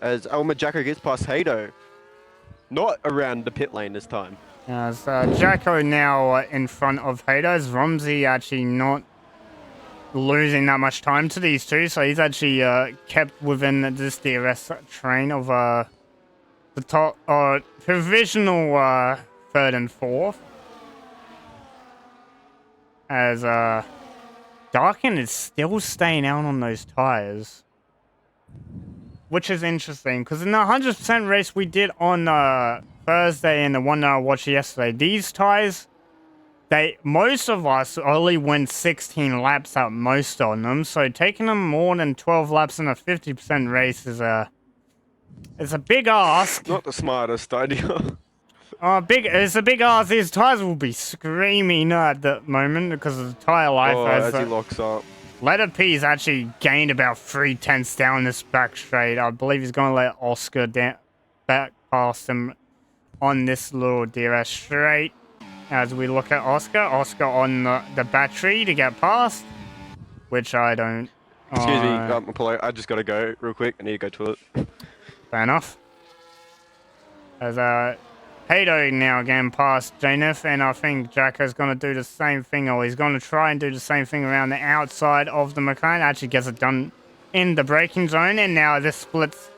As El Majacko gets past Hado. Not around the pit lane this time. So Jacko now in front of Hados. Rumsey actually not losing that much time to these two, so he's actually kept within this DRS train of the top provisional 3rd and 4th. As Darkin is still staying out on those tires. Which is interesting, because in the 100% race we did on Thursday and the one that I watched yesterday, these tires, most of us only went 16 laps at most on them, so taking them more than 12 laps in a 50% race is it's a big ask. Not the smartest idea. It's a big ask. These tires will be screaming at the moment because of the tire life. As he locks up. Letter P's actually gained about 3/10 down this back straight. I believe he's going to let Oscar back past him on this little DRS straight. as we look at Oscar. Oscar on the battery to get past, which I don't... Excuse me, Apollo, I just gotta go real quick. I need to go to it. Fair enough. As Hato now getting past Janeth, and I think Jacko's going to do the same thing, or he's going to try and do the same thing around the outside of the McLaren. Actually gets it done in the braking zone, and now this splits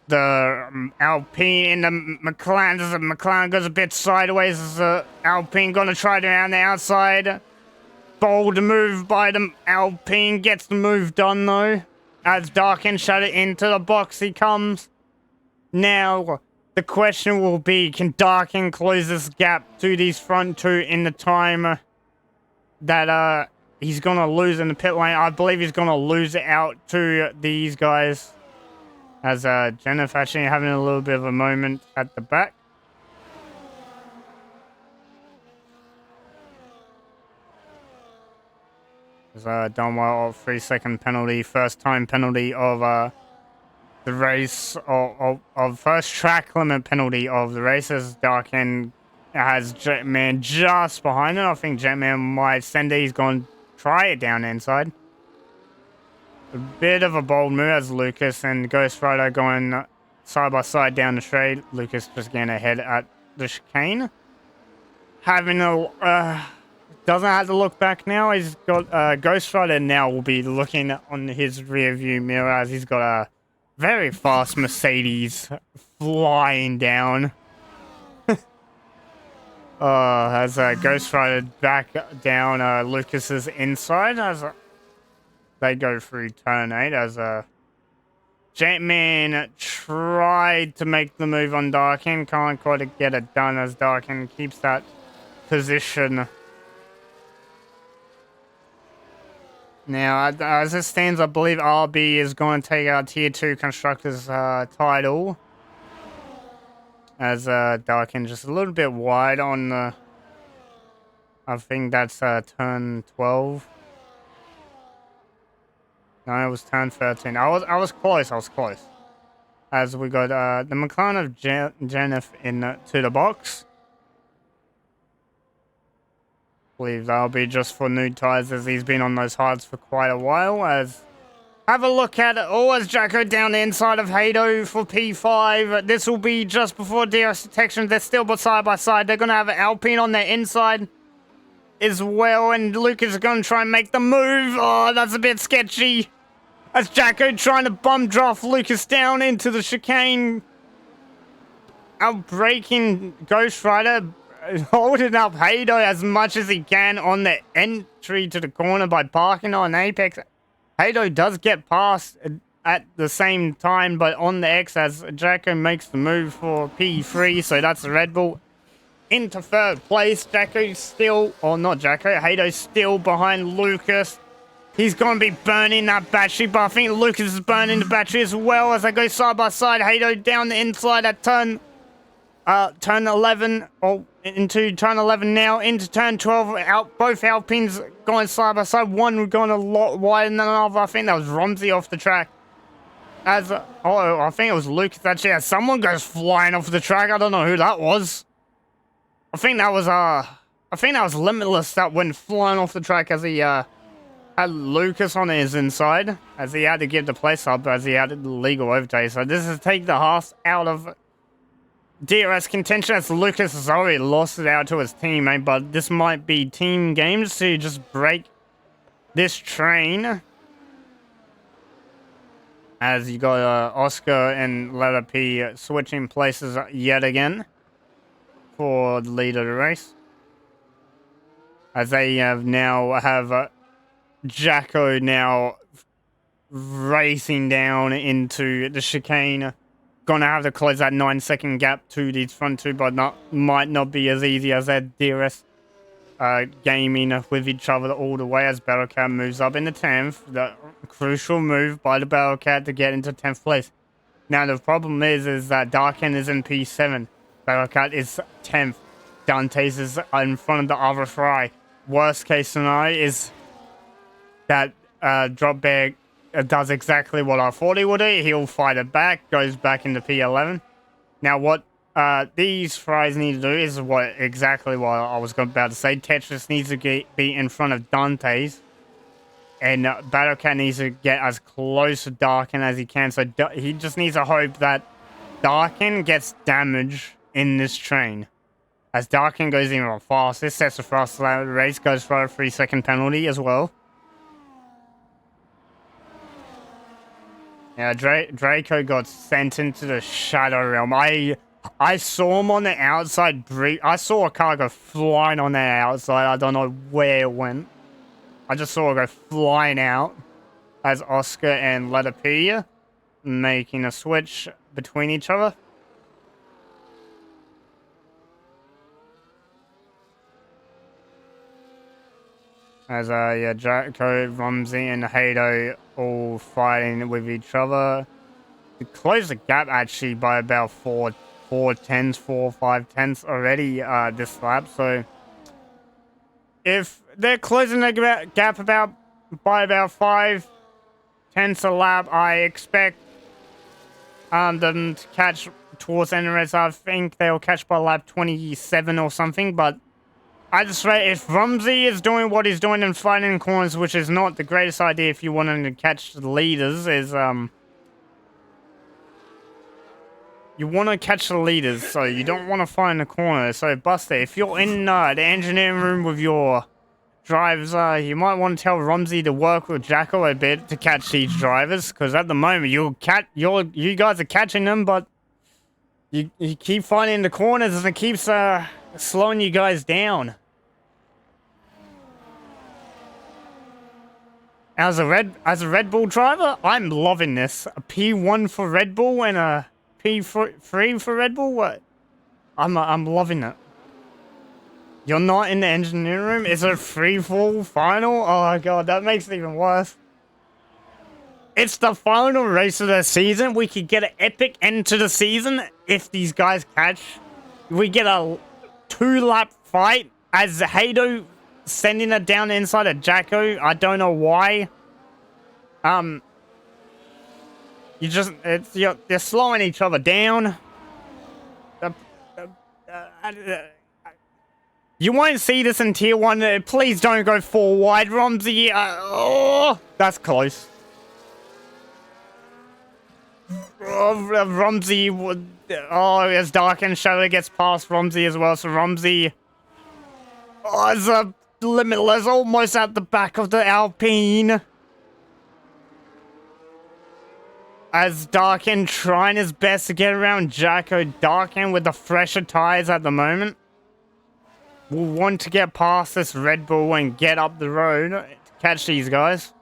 the Alpine in the McLaren. As the McLaren goes a bit sideways, as the Alpine going to try it around the outside. Bold move by the Alpine, gets the move done though. As Dark and Shadow into the box he comes. Now, the question will be, can Darkin close this gap to these front two in the time that he's going to lose in the pit lane? I believe he's going to lose it out to these guys. As Jennifer actually having a little bit of a moment at the back. Done well, 3-second penalty, first time penalty of the race, of first track limit penalty of the race, as Darkin has Jetman just behind it. I think Jetman might send it. He's going to try it down the inside. A bit of a bold move as Lucas and Ghost Rider going side by side down the straight. Lucas just getting ahead at the chicane. Having a... doesn't have to look back now. He's got Ghost Rider now will be looking on his rear view mirror as he's got a very fast Mercedes flying down. As Ghost Rider back down Lucas's inside as they go through turn 8 as Jetman tried to make the move on Darkin. Can't quite get it done as Darkin keeps that position. Now, as it stands, I believe RB is going to take our Tier 2 Constructors title. As Darkin just a little bit wide on the... I think that's turn 12. No, it was turn 13. I was close, As we got the McLaren of Jennifer into the box. Believe that'll be just for new tires as he's been on those hards for quite a while. As have a look at it. Oh, as Jacko down the inside of Hato for P5. This will be just before DRS detection. They're still side by side. They're going to have an Alpine on their inside as well. And Lucas is going to try and make the move. Oh, that's a bit sketchy. As Jacko trying to bum draft Lucas down into the chicane. Outbraking Ghost Rider. Holding up Hato as much as he can on the entry to the corner by parking on Apex. Hato does get past at the same time, but on the X as Jacko makes the move for P3, so that's the Red Bull into third place. Jacko's still, or not Jacko, Hato's still behind Lucas. He's going to be burning that battery, but I think Lucas is burning the battery as well as they go side by side. Hato down the inside at turn 11, or into turn 11 now, into turn 12, both Alpines going side by side, one going a lot wider than another. I think that was Romsey off the track. As, I think it was Lucas actually, as someone goes flying off the track. I don't know who that was. I think that was Limitless that went flying off the track as he, had Lucas on his inside, as he had to give the place up, as he had the legal overtake. So this is take the Haas out of DRS contention as Lucas has already lost it out to his teammate, but this might be team games to just break this train. As you got Oscar and Letter P switching places yet again for the lead of the race. As they have Jacko now racing down into the chicane. Gonna have to close that 9-second gap to these front two, but might not be as easy as that DRS gaming with each other all the way as Battlecat moves up into 10th. The crucial move by the Battlecat to get into 10th place. Now the problem is that Darken is in P7. Battlecat is 10th. Dante's is in front of the other fry. Worst case scenario is that Drop Bear does exactly what I thought he would do. He'll fight it back, goes back into P11. Now, what these fries need to do is exactly what I was about to say. Tetris needs to be in front of Dante's. And Battlecat needs to get as close to Darkin as he can. So he just needs to hope that Darkin gets damage in this train. As Darkin goes even fast, this sets the fast lap race, goes for a 3-second penalty as well. Yeah, Draco got sent into the Shadow Realm. I saw him on the outside. I saw a car go flying on the outside. I don't know where it went. I just saw it go flying out as Oscar and Letapia making a switch between each other. As Draco, Rumsey, and Hado all fighting with each other. To close the gap actually by about 4 or 5 tenths already this lap. So if they're closing the gap by about 5 tenths a lap, I expect them to catch towards the end of the race. I think they'll catch by lap 27 or something, but I just say if Rumsey is doing what he's doing and fighting in corners, which is not the greatest idea if you want him to catch the leaders, is you want to catch the leaders, so you don't want to fight in the corner. So Buster, if you're in the engineering room with your drivers, you might want to tell Rumsey to work with Jacko a bit to catch these drivers, because at the moment you guys are catching them, but you keep fighting in the corners and it keeps slowing you guys down. As a Red Bull driver, I'm loving this. A P1 for Red Bull and a P3 for Red Bull. What? I'm loving it. You're not in the engineering room. It's a free-fall final. Oh my god, that makes it even worse. It's the final race of the season. We could get an epic end to the season if these guys catch. We get a 2-lap fight as Hado sending it down the inside of Jacko. I don't know why. They're slowing each other down. You won't see this in Tier 1. Please don't go 4 wide, Rumsey. Oh, that's close. Rumsey would. Oh, as Dark and Shadow gets past Rumsey as well. So Rumsey is a Limitless almost at the back of the Alpine. As Darkin trying his best to get around Jacko. Darkin with the fresher tires at the moment will want to get past this Red Bull and get up the road to catch these guys.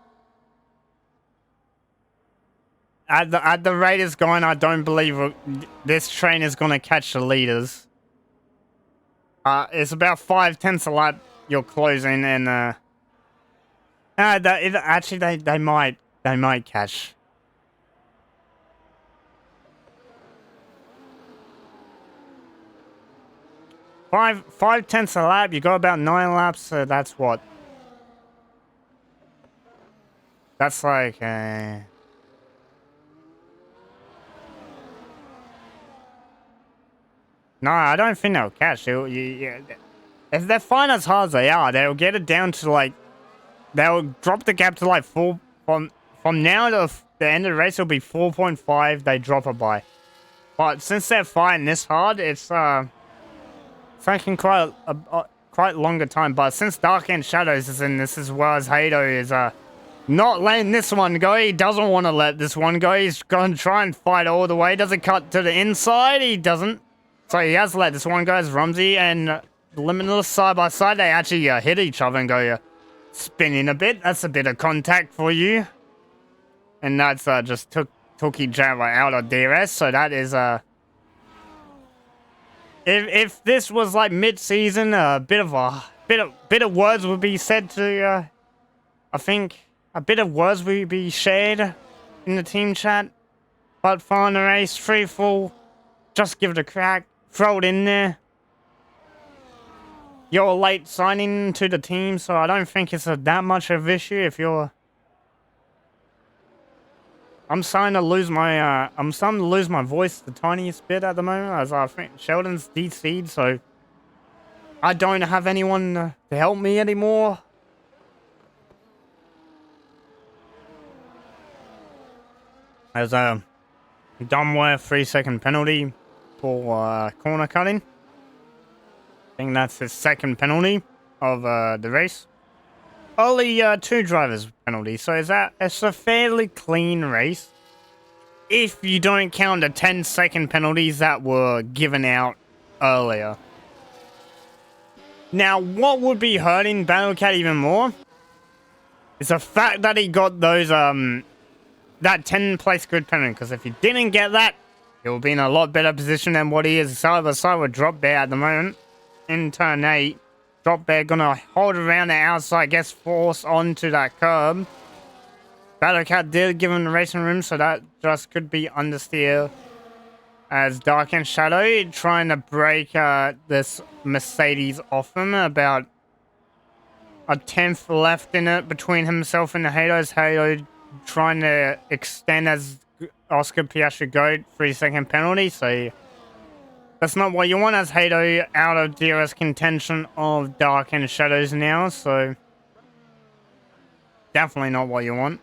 At the rate it's going, I don't believe this train is going to catch the leaders. It's about 5 tenths a lap you're closing, and actually they might catch. Five tenths a lap. You got about 9 laps. So that's what. That's like. No, I don't think they'll catch. If they're fine as hard as they are, they'll get it down to like. They'll drop the gap to like 4. From now to the end of the race, it'll be 4.5. They drop it by. But since they're fighting this hard, it's taking quite longer time. But since Dark and Shadows is in this as well as Hado is not letting this one go. He doesn't want to let this one go. He's going to try and fight all the way. Does it cut to the inside? He doesn't. So he has let this one go as Rumsey and Limitless side by side. They actually hit each other and go spinning a bit. That's a bit of contact for you. And that's just took each other out of DRS. So that is if this was like mid-season, a bit of words would be said to I think a bit of words would be shared in the team chat. But for the race, free fall, just give it a crack. Throw it in there. You're late signing to the team, so I don't think it's that much of an issue if you're... I'm starting to lose my voice the tiniest bit at the moment, as I think Sheldon's DC'd, so I don't have anyone to help me anymore. As a Dunware 3-second penalty for corner cutting. I think that's his second penalty of the race. Only 2 drivers penalty, so it's a fairly clean race. If you don't count the 10-second penalties that were given out earlier. Now, what would be hurting Battlecat even more is the fact that he got those that 10-place grid penalty, because if he didn't get that, he would be in a lot better position than what he is. Side by side with Drop Bear at the moment. In turn 8, Drop Bear gonna hold around the outside, gets forced onto that curb. Battlecat did give him the racing room, so that just could be understeer. As Dark and Shadow trying to break this Mercedes off him. About a 10th left in it between himself and the Hatos. Hato trying to extend as Oscar Piastri Goat 3-second penalty, so that's not what you want, as Hato out of DRS contention of Dark and Shadows now, so definitely not what you want.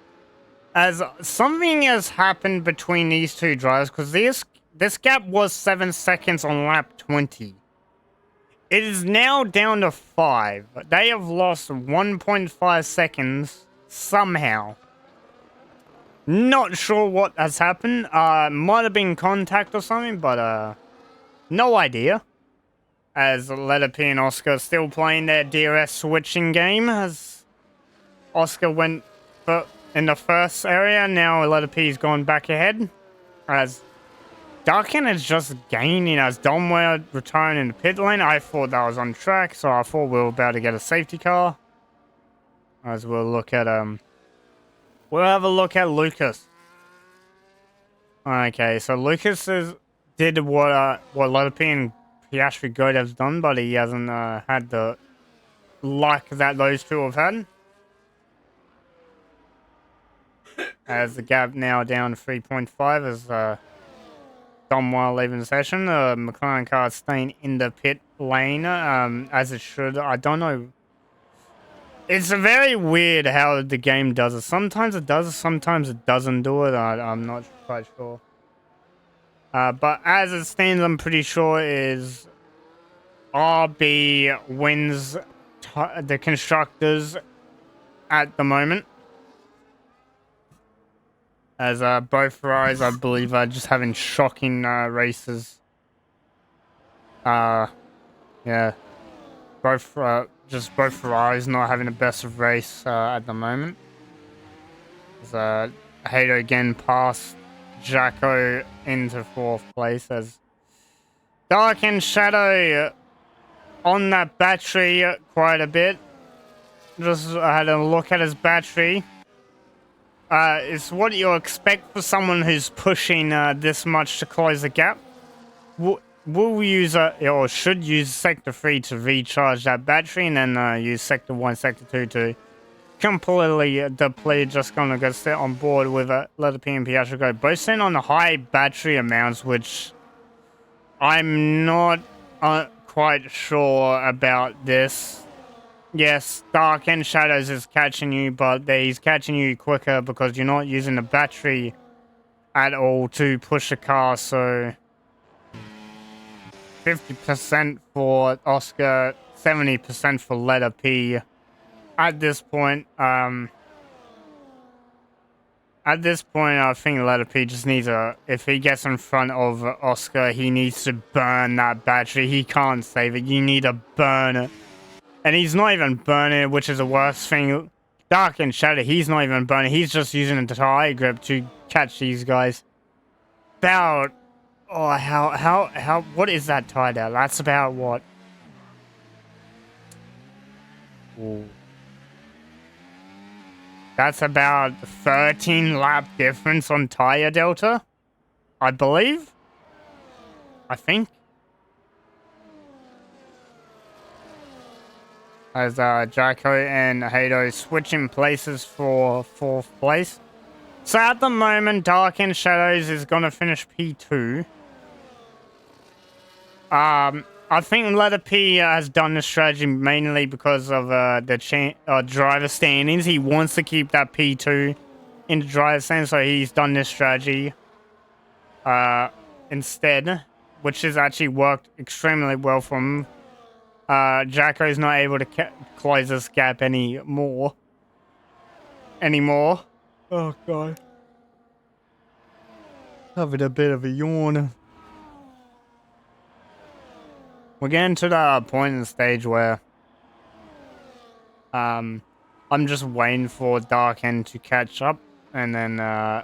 As something has happened between these two drivers, because this gap was 7 seconds on lap 20. It is now down to 5. They have lost 1.5 seconds somehow. Not sure what has happened. Might have been contact or something, but no idea. As Letter P and Oscar still playing their DRS switching game, as Oscar went in the first area, now Letter P's gone back ahead. As Darkin is just gaining as Domware retiring in the pit lane. I thought that was on track, so I thought we were about to get a safety car. As we'll look at we'll have a look at Lucas. Okay, so Lucas did what Letter P and Piastri Goat has done, but he hasn't had the luck that those two have had. As the gap now down 3.5 as Domwell leaving the session. McLaren car staying in the pit lane as it should. I don't know. It's very weird how the game does it. Sometimes it does, sometimes it doesn't do it. I'm not quite sure. But as it stands, I'm pretty sure is RB wins the constructors at the moment. As both Ferraris, I believe, are just having shocking races. Yeah. Both Ferraris not having the best of race at the moment. As Hato again passed Jacko into 4th place. As Dark and Shadow on that battery quite a bit. Just had a look at his battery. It's what you expect for someone who's pushing this much to close the gap. We'll use or should use Sector 3 to recharge that battery, and then use Sector 1, Sector 2 to completely deplete. Just gonna go sit on board with Letter P and Piastri Go. Both sitting on the high battery amounts, which I'm not quite sure about this. Yes, Dark and Shadows is catching you, but he's catching you quicker because you're not using the battery at all to push the car, so 50% for Oscar, 70% for Letter P. At this point, I think Letter P just needs if he gets in front of Oscar, he needs to burn that battery. He can't save it. You need to burn it. And he's not even burning it, which is the worst thing. Dark and Shadow, he's not even burning. He's just using the tire grip to catch these guys. About, what is that tire there? That's about what? Ooh. That's about 13 lap difference on tire delta, I believe. I think. As Jacko and Hato switching places for 4th place. So at the moment, Dark End Shadows is gonna finish P2. I think Letter P has done this strategy mainly because of the driver standings. He wants to keep that P2 in the driver standings, so he's done this strategy instead, which has actually worked extremely well for him. Jacko's not able to close this gap anymore. Oh, God. Having a bit of a yawn. We're getting to the point in the stage where I'm just waiting for Dark End to catch up, and then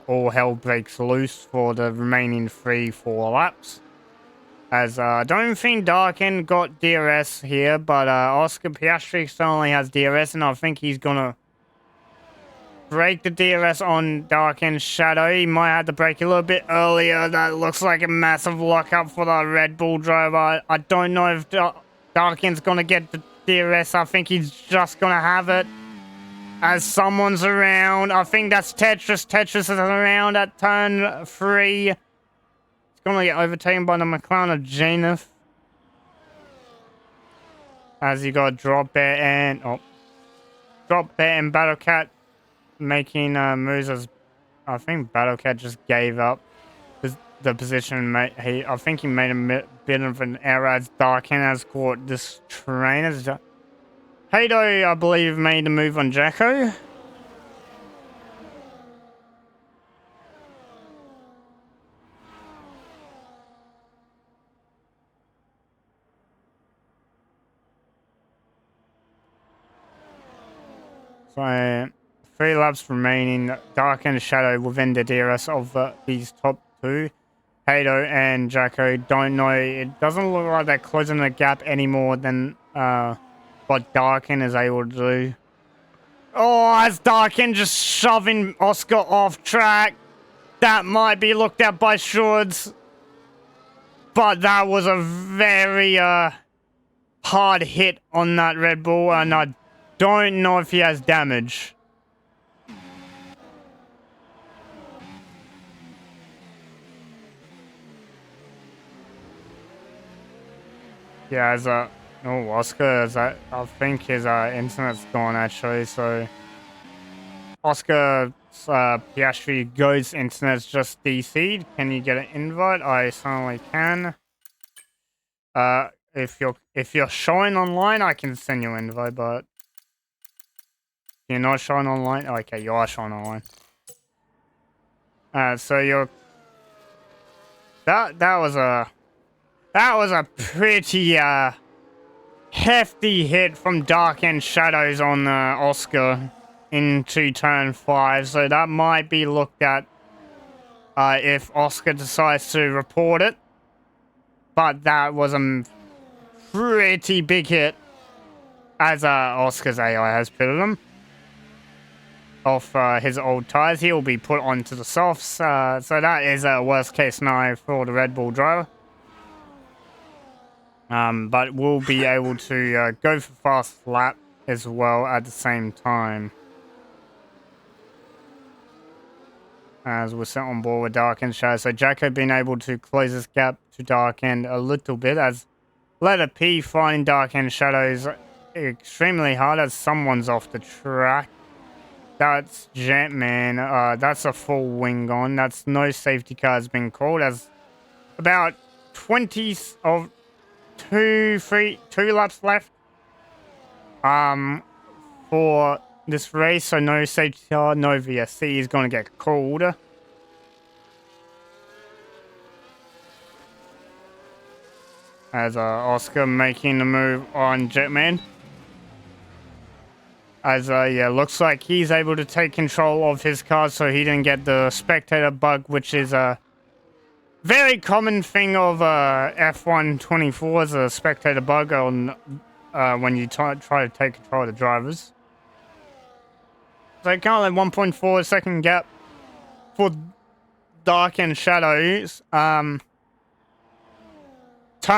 all hell breaks loose for the remaining 3-4 laps. As I don't think Dark End got DRS here, but Oscar Piastri certainly has DRS, and I think he's gonna break the DRS on Dark End Shadow. He might have to break a little bit earlier. That looks like a massive lockup for the Red Bull driver. I don't know if Dark End's gonna get the DRS. I think he's just gonna have it. As someone's around. I think that's Tetris. Tetris is around at turn 3. It's gonna get overtaken by the McLaren of Janeth. As you got Drop Bear and Battle Cat making moves. As I think Battle Cat just gave up the position. I think he made a bit of an error as Dark End has caught this train. Hado, I believe, made a move on Jacko. So, 3 laps remaining. Dark and Shadow within the DRS of these top 2. Hado and Jacko don't know. It doesn't look like they're closing the gap any more than what Darken is able to do. Oh, as Darken just shoving Oscar off track. That might be looked at by Shoulds. But that was a very hard hit on that Red Bull, and I don't know if he has damage. Yeah, as Oscar, I think his internet's gone actually, so Oscar Piastri Go's internet's just DC'd. Can you get an invite? I certainly can. If you're showing online, I can send you an invite, but you're not showing online? Okay, you are showing online. So you're that was a pretty hefty hit from Dark End Shadows on Oscar into turn 5, so that might be looked at if Oscar decides to report it. But that was a pretty big hit, as Oscar's AI has put him off his old tires. He'll be put onto the softs, so that is a worst case scenario for the Red Bull driver. But we'll be able to go for fast lap as well at the same time. As we're set on board with Dark End Shadow. So Jacko being able to close this gap to Dark End a little bit, as Letter P finding Dark End Shadows extremely hard as someone's off the track. That's Jetman. That's a full wing on. That's no safety car has been called, as about 20 of 2 laps left for this race, so no safety car, no VSC is going to get called. As Oscar making the move on Jetman. As yeah, looks like he's able to take control of his car, so he didn't get the spectator bug, which is a very common thing of F1 24s, a spectator bug on when you try to take control of the drivers. So currently 1.4 second gap for Dark End Shadows. Turn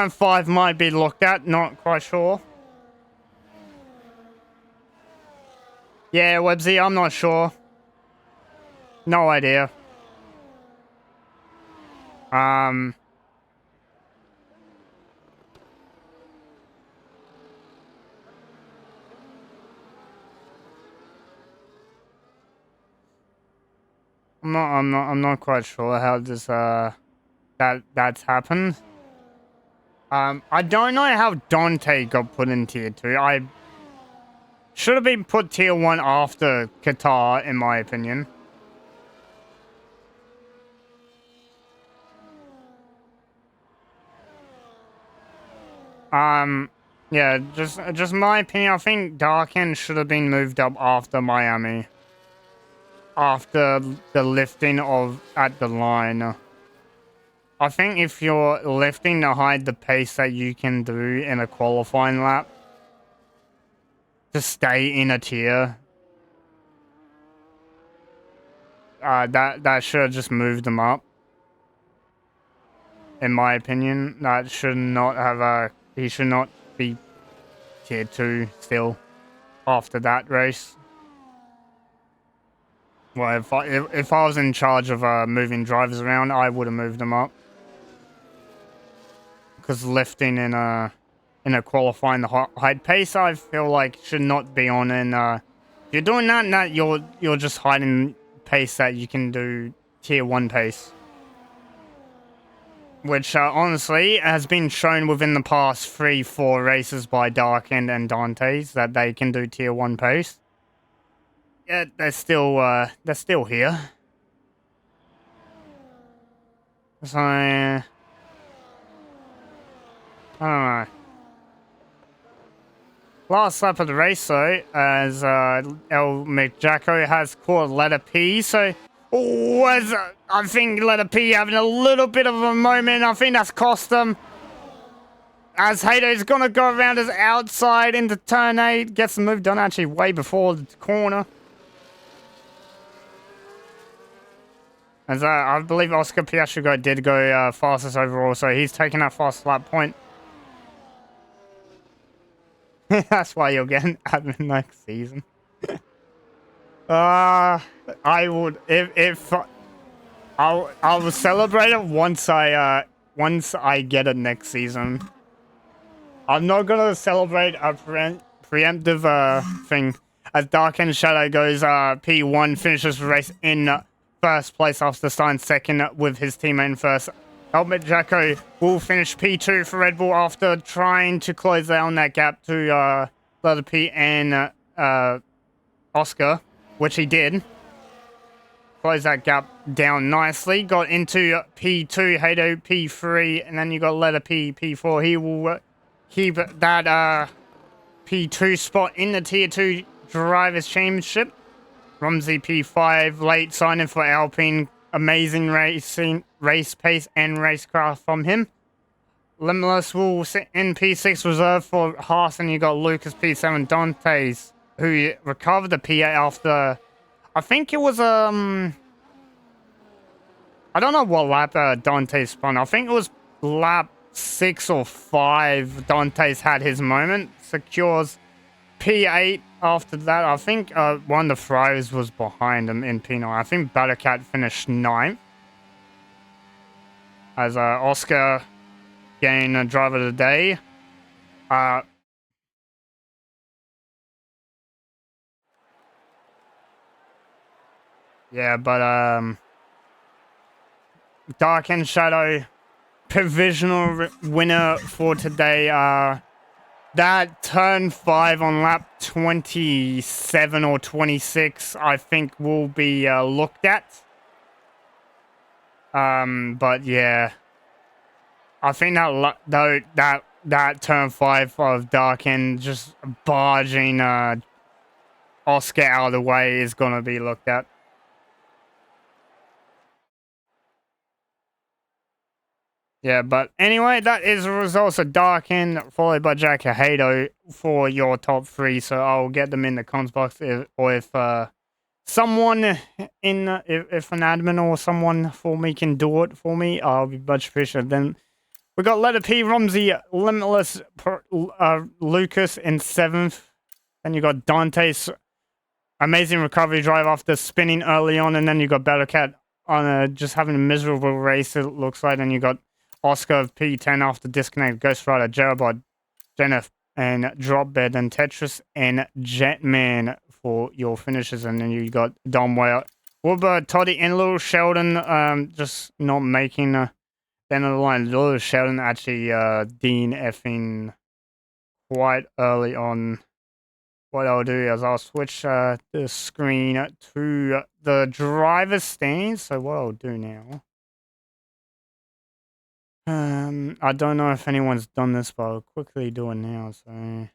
5 might be looked at, not quite sure. Yeah, Websy, I'm not sure. No idea. I'm not quite sure how this that's happened. I don't know how Dante got put in tier 2. I should have been put tier 1 after Qatar, in my opinion. Yeah, just my opinion. I think Darken should have been moved up after Miami. After the lifting of at the line. I think if you're lifting to hide the pace that you can do in a qualifying lap, to stay in a tier, that should have just moved them up. In my opinion, that should not have he should not be tier 2 still after that race. Well, if I was in charge of moving drivers around, I would have moved them up. Because lifting in a qualifying the hide pace, I feel like should not be on. And if you're doing that, you're just hiding pace that you can do tier 1 pace. Which, honestly, has been shown within the past 3-4 races by Darkend and Dante's that they can do tier 1 pace. Yeah, they're still here. So, I don't know. Last lap of the race, though, as El McJacko has caught letter P, so... I think letter P having a little bit of a moment. I think that's cost them. As Hado's gonna go around his outside into turn 8. Gets the move done actually way before the corner. As I believe Oscar Piastri did go fastest overall, so he's taking that fast lap point. That's why you're getting admin next season. I would if I will celebrate it once I get it next season. I'm not gonna celebrate a preemptive thing. As Dark and Shadow goes P1, finishes the race in first place after starting second with his teammate in first. Helmut Jacko will finish P2 for Red Bull after trying to close down that gap to letter P and Oscar, which he did. Close that gap down nicely. Got into P2, Hado P3, and then you got letter P, P4. He will keep that P2 spot in the Tier 2 Drivers' Championship. Rumsey P5, late signing for Alpine. Amazing race pace and racecraft from him. Limitless will sit in P6 reserve for Haas, and you got Lucas P7 Dantes, who recovered the P8 after, I think it was, I don't know what lap Dantes spun. I think it was lap 6 or 5 Dantes had his moment. Secures P8 after that. I think one of the Friars was behind him in P9. I think Buttercat finished 9th. As Oscar gained driver of the day. Yeah, but Dark and Shadow provisional winner for today. That turn 5 on lap 27 or 26, I think, will be looked at. But yeah, I think that turn 5 of Dark End just barging Oscar out of the way is gonna be looked at. Yeah, but anyway, that is the results of Dark End, followed by Jack Hado for your top 3. So I'll get them in the comments box, if someone if an admin or someone for me can do it for me, I'll be much appreciated. Then we got letter P, Rumsey, Limitless, Lucas in 7th. Then you got Dante's amazing recovery drive after spinning early on, and then you got Battlecat on just having a miserable race, it looks like. And you got Oscar of P10 after disconnect, Ghost Rider, Jerabod, Jennifer, and Dropbed, and Tetris and Jetman for your finishes. And then you got Domway, Wilbur, Toddy, and Little Sheldon just not making the end of the line. Little Sheldon actually DNFing quite early on. What I'll do is I'll switch the screen to the driver's stand. So what I'll do now, I don't know if anyone's done this, but I'll quickly do it now. So it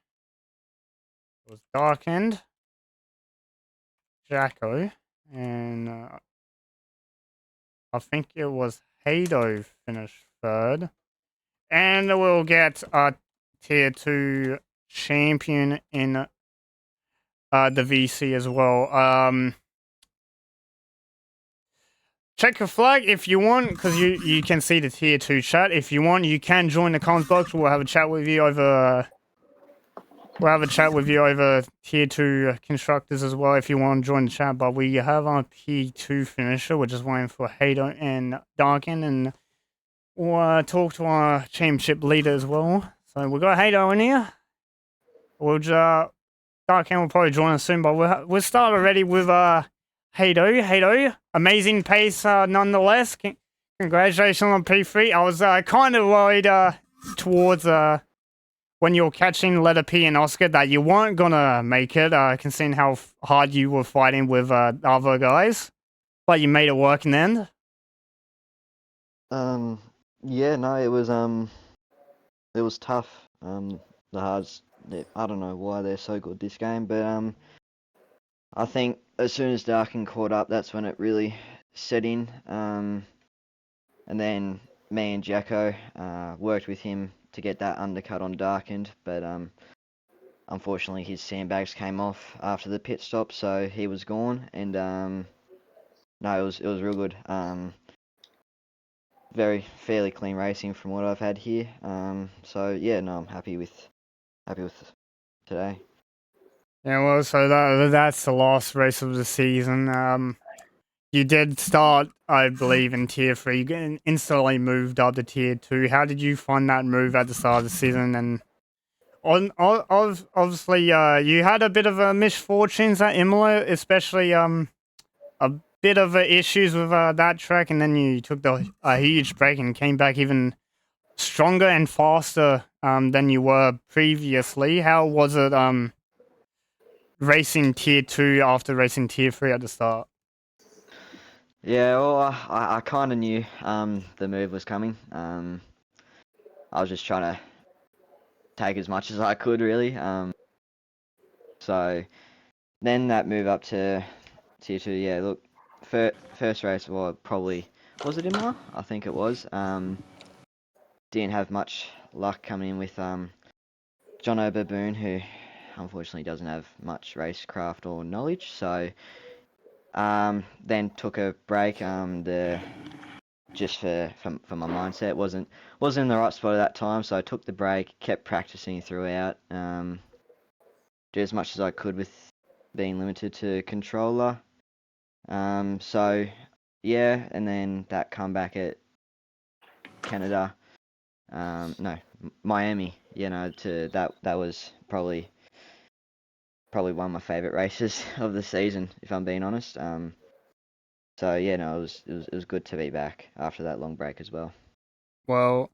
was Darkened, Jacko, and I think it was Hado finished third, and we'll get a tier 2 champion in the VC as well. Check your flag if you want, because you can see the tier 2 chat. If you want, you can join the comments box. We'll have a chat with you over. We'll have a chat with you over tier 2 constructors as well if you want to join the chat. But we have our P2 finisher. We're just waiting for Hado and Darkin, and we'll talk to our championship leader as well. So we've got Hado in here. We'll just Darkin will probably join us soon, but we'll start already with Hado, amazing pace nonetheless. Congratulations on P3. I was kind of worried towards when you're catching letter P and Oscar that you weren't gonna make it, considering how hard you were fighting with other guys, but you made it work in the end. Yeah, no, it was tough. The hards, I don't know why they're so good this game, but I think as soon as Darkin caught up, that's when it really set in. And then me and Jacko worked with him to get that undercut on Darkened, but unfortunately his sandbags came off after the pit stop, so he was gone. And no, it was real good. Very fairly clean racing from what I've had here. So yeah, no, I'm happy with today. Yeah, well, so that's the last race of the season. You did start, I believe, in tier 3. You instantly moved up to tier 2. How did you find that move at the start of the season? And obviously, you had a bit of a misfortunes at Imola, especially a bit of issues with that track, and then you took a huge break and came back even stronger and faster than you were previously. How was it racing tier 2 after racing tier 3 at the start? Yeah, well, I kind of knew the move was coming. I was just trying to take as much as I could, really. So then that move up to tier 2, yeah, look, first race, well, probably, was it Imola? I think it was. Didn't have much luck coming in with John O'Baboon, who unfortunately doesn't have much racecraft or knowledge, so then took a break just for my mindset. Wasn't in the right spot at that time, so I took the break, kept practicing throughout, did as much as I could with being limited to controller. So yeah, and then that comeback at Canada, no, Miami, you know, that was probably one of my favorite races of the season, if I'm being honest. So yeah, no, it was good to be back after that long break as well. Well,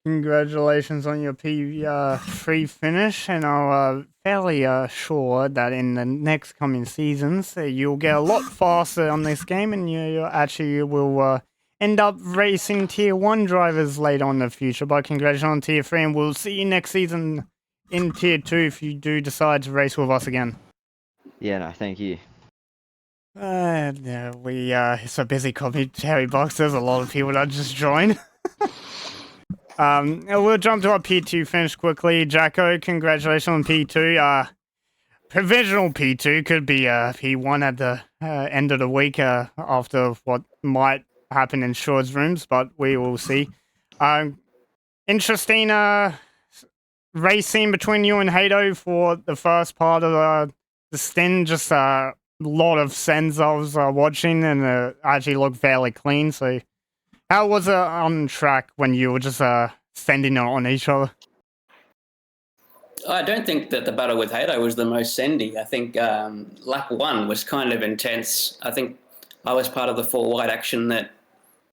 congratulations on your P3 finish, and I'm fairly sure that in the next coming seasons you'll get a lot faster on this game, and you actually will end up racing tier 1 drivers later on in the future. But congratulations on tier 3, and we'll see you next season in tier 2 if you do decide to race with us again. Yeah, no, thank you. Yeah, it's a busy commentary box. There's a lot of people that just joined. We'll jump to our P2 finish quickly. Jacko, congratulations on P2. Provisional P2 could be P1 at the end of the week after what might happen in Shaw's rooms, but we will see. Interesting racing between you and Hado for the first part of the stint, just a lot of sends I was watching, and actually looked fairly clean. So, how was it on track when you were just sending it on each other? I don't think that the battle with Hato was the most sendy. I think lap 1 was kind of intense. I think I was part of the 4 wide action that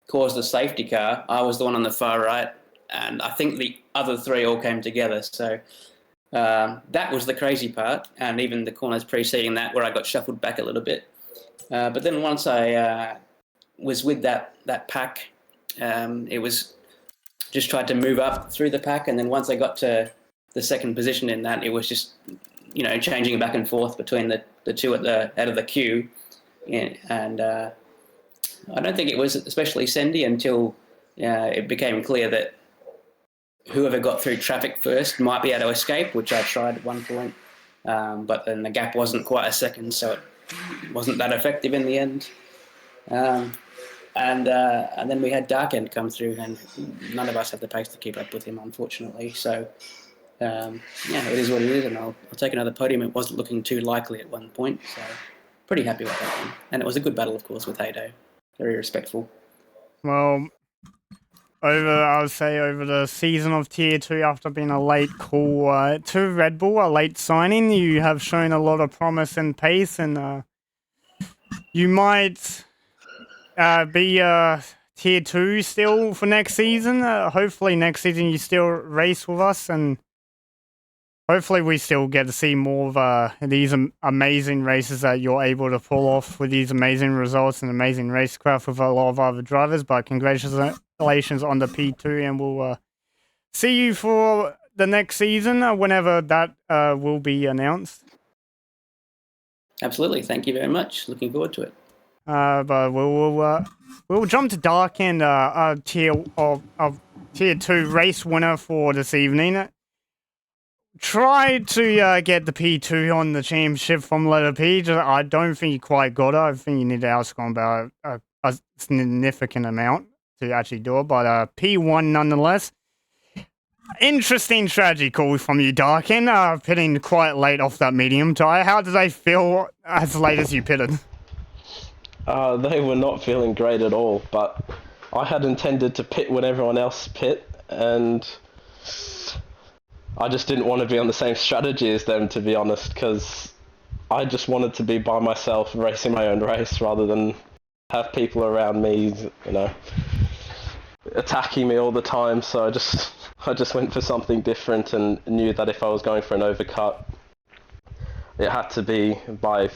caused the safety car. I was the one on the far right, and I think the other 3 all came together. So that was the crazy part, and even the corners preceding that where I got shuffled back a little bit. But then once I was with that pack, it was just tried to move up through the pack, and then once I got to the second position in that, it was just, changing back and forth between the 2 out of the queue. Yeah, and I don't think it was especially sendy until it became clear that whoever got through traffic first might be able to escape, which I tried at one point. But then the gap wasn't quite a second, so it wasn't that effective in the end. And then we had Dark End come through, and none of us had the pace to keep up with him, unfortunately. So, it is what it is, and I'll take another podium. It wasn't looking too likely at one point, so pretty happy with that one. And it was a good battle, of course, with Hato. Very respectful. Well, I would say over the season of Tier 2, after being a late call to Red Bull, a late signing, you have shown a lot of promise and pace, and you might be Tier 2 still for next season. Hopefully next season you still race with us, and hopefully we still get to see more of these amazing races that you're able to pull off with these amazing results and amazing racecraft with a lot of other drivers. But congratulations on the P2, and we'll see you for the next season whenever that will be announced. Absolutely. Thank you very much. Looking forward to it. But we'll jump to Dark End, tier 2 race winner for this evening. Tried to get the P2 on the championship from letter P. I don't think you quite got it. I think you need to outscore about a significant amount to actually do it. But P1 nonetheless. Interesting strategy call from you, Darkin. Pitting quite late off that medium tire. How did they feel as late as you pitted? They were not feeling great at all, but I had intended to pit when everyone else pit, and I just didn't want to be on the same strategy as them, to be honest, because I just wanted to be by myself racing my own race rather than have people around me, attacking me all the time. So I just went for something different and knew that if I was going for an overcut, it had to be by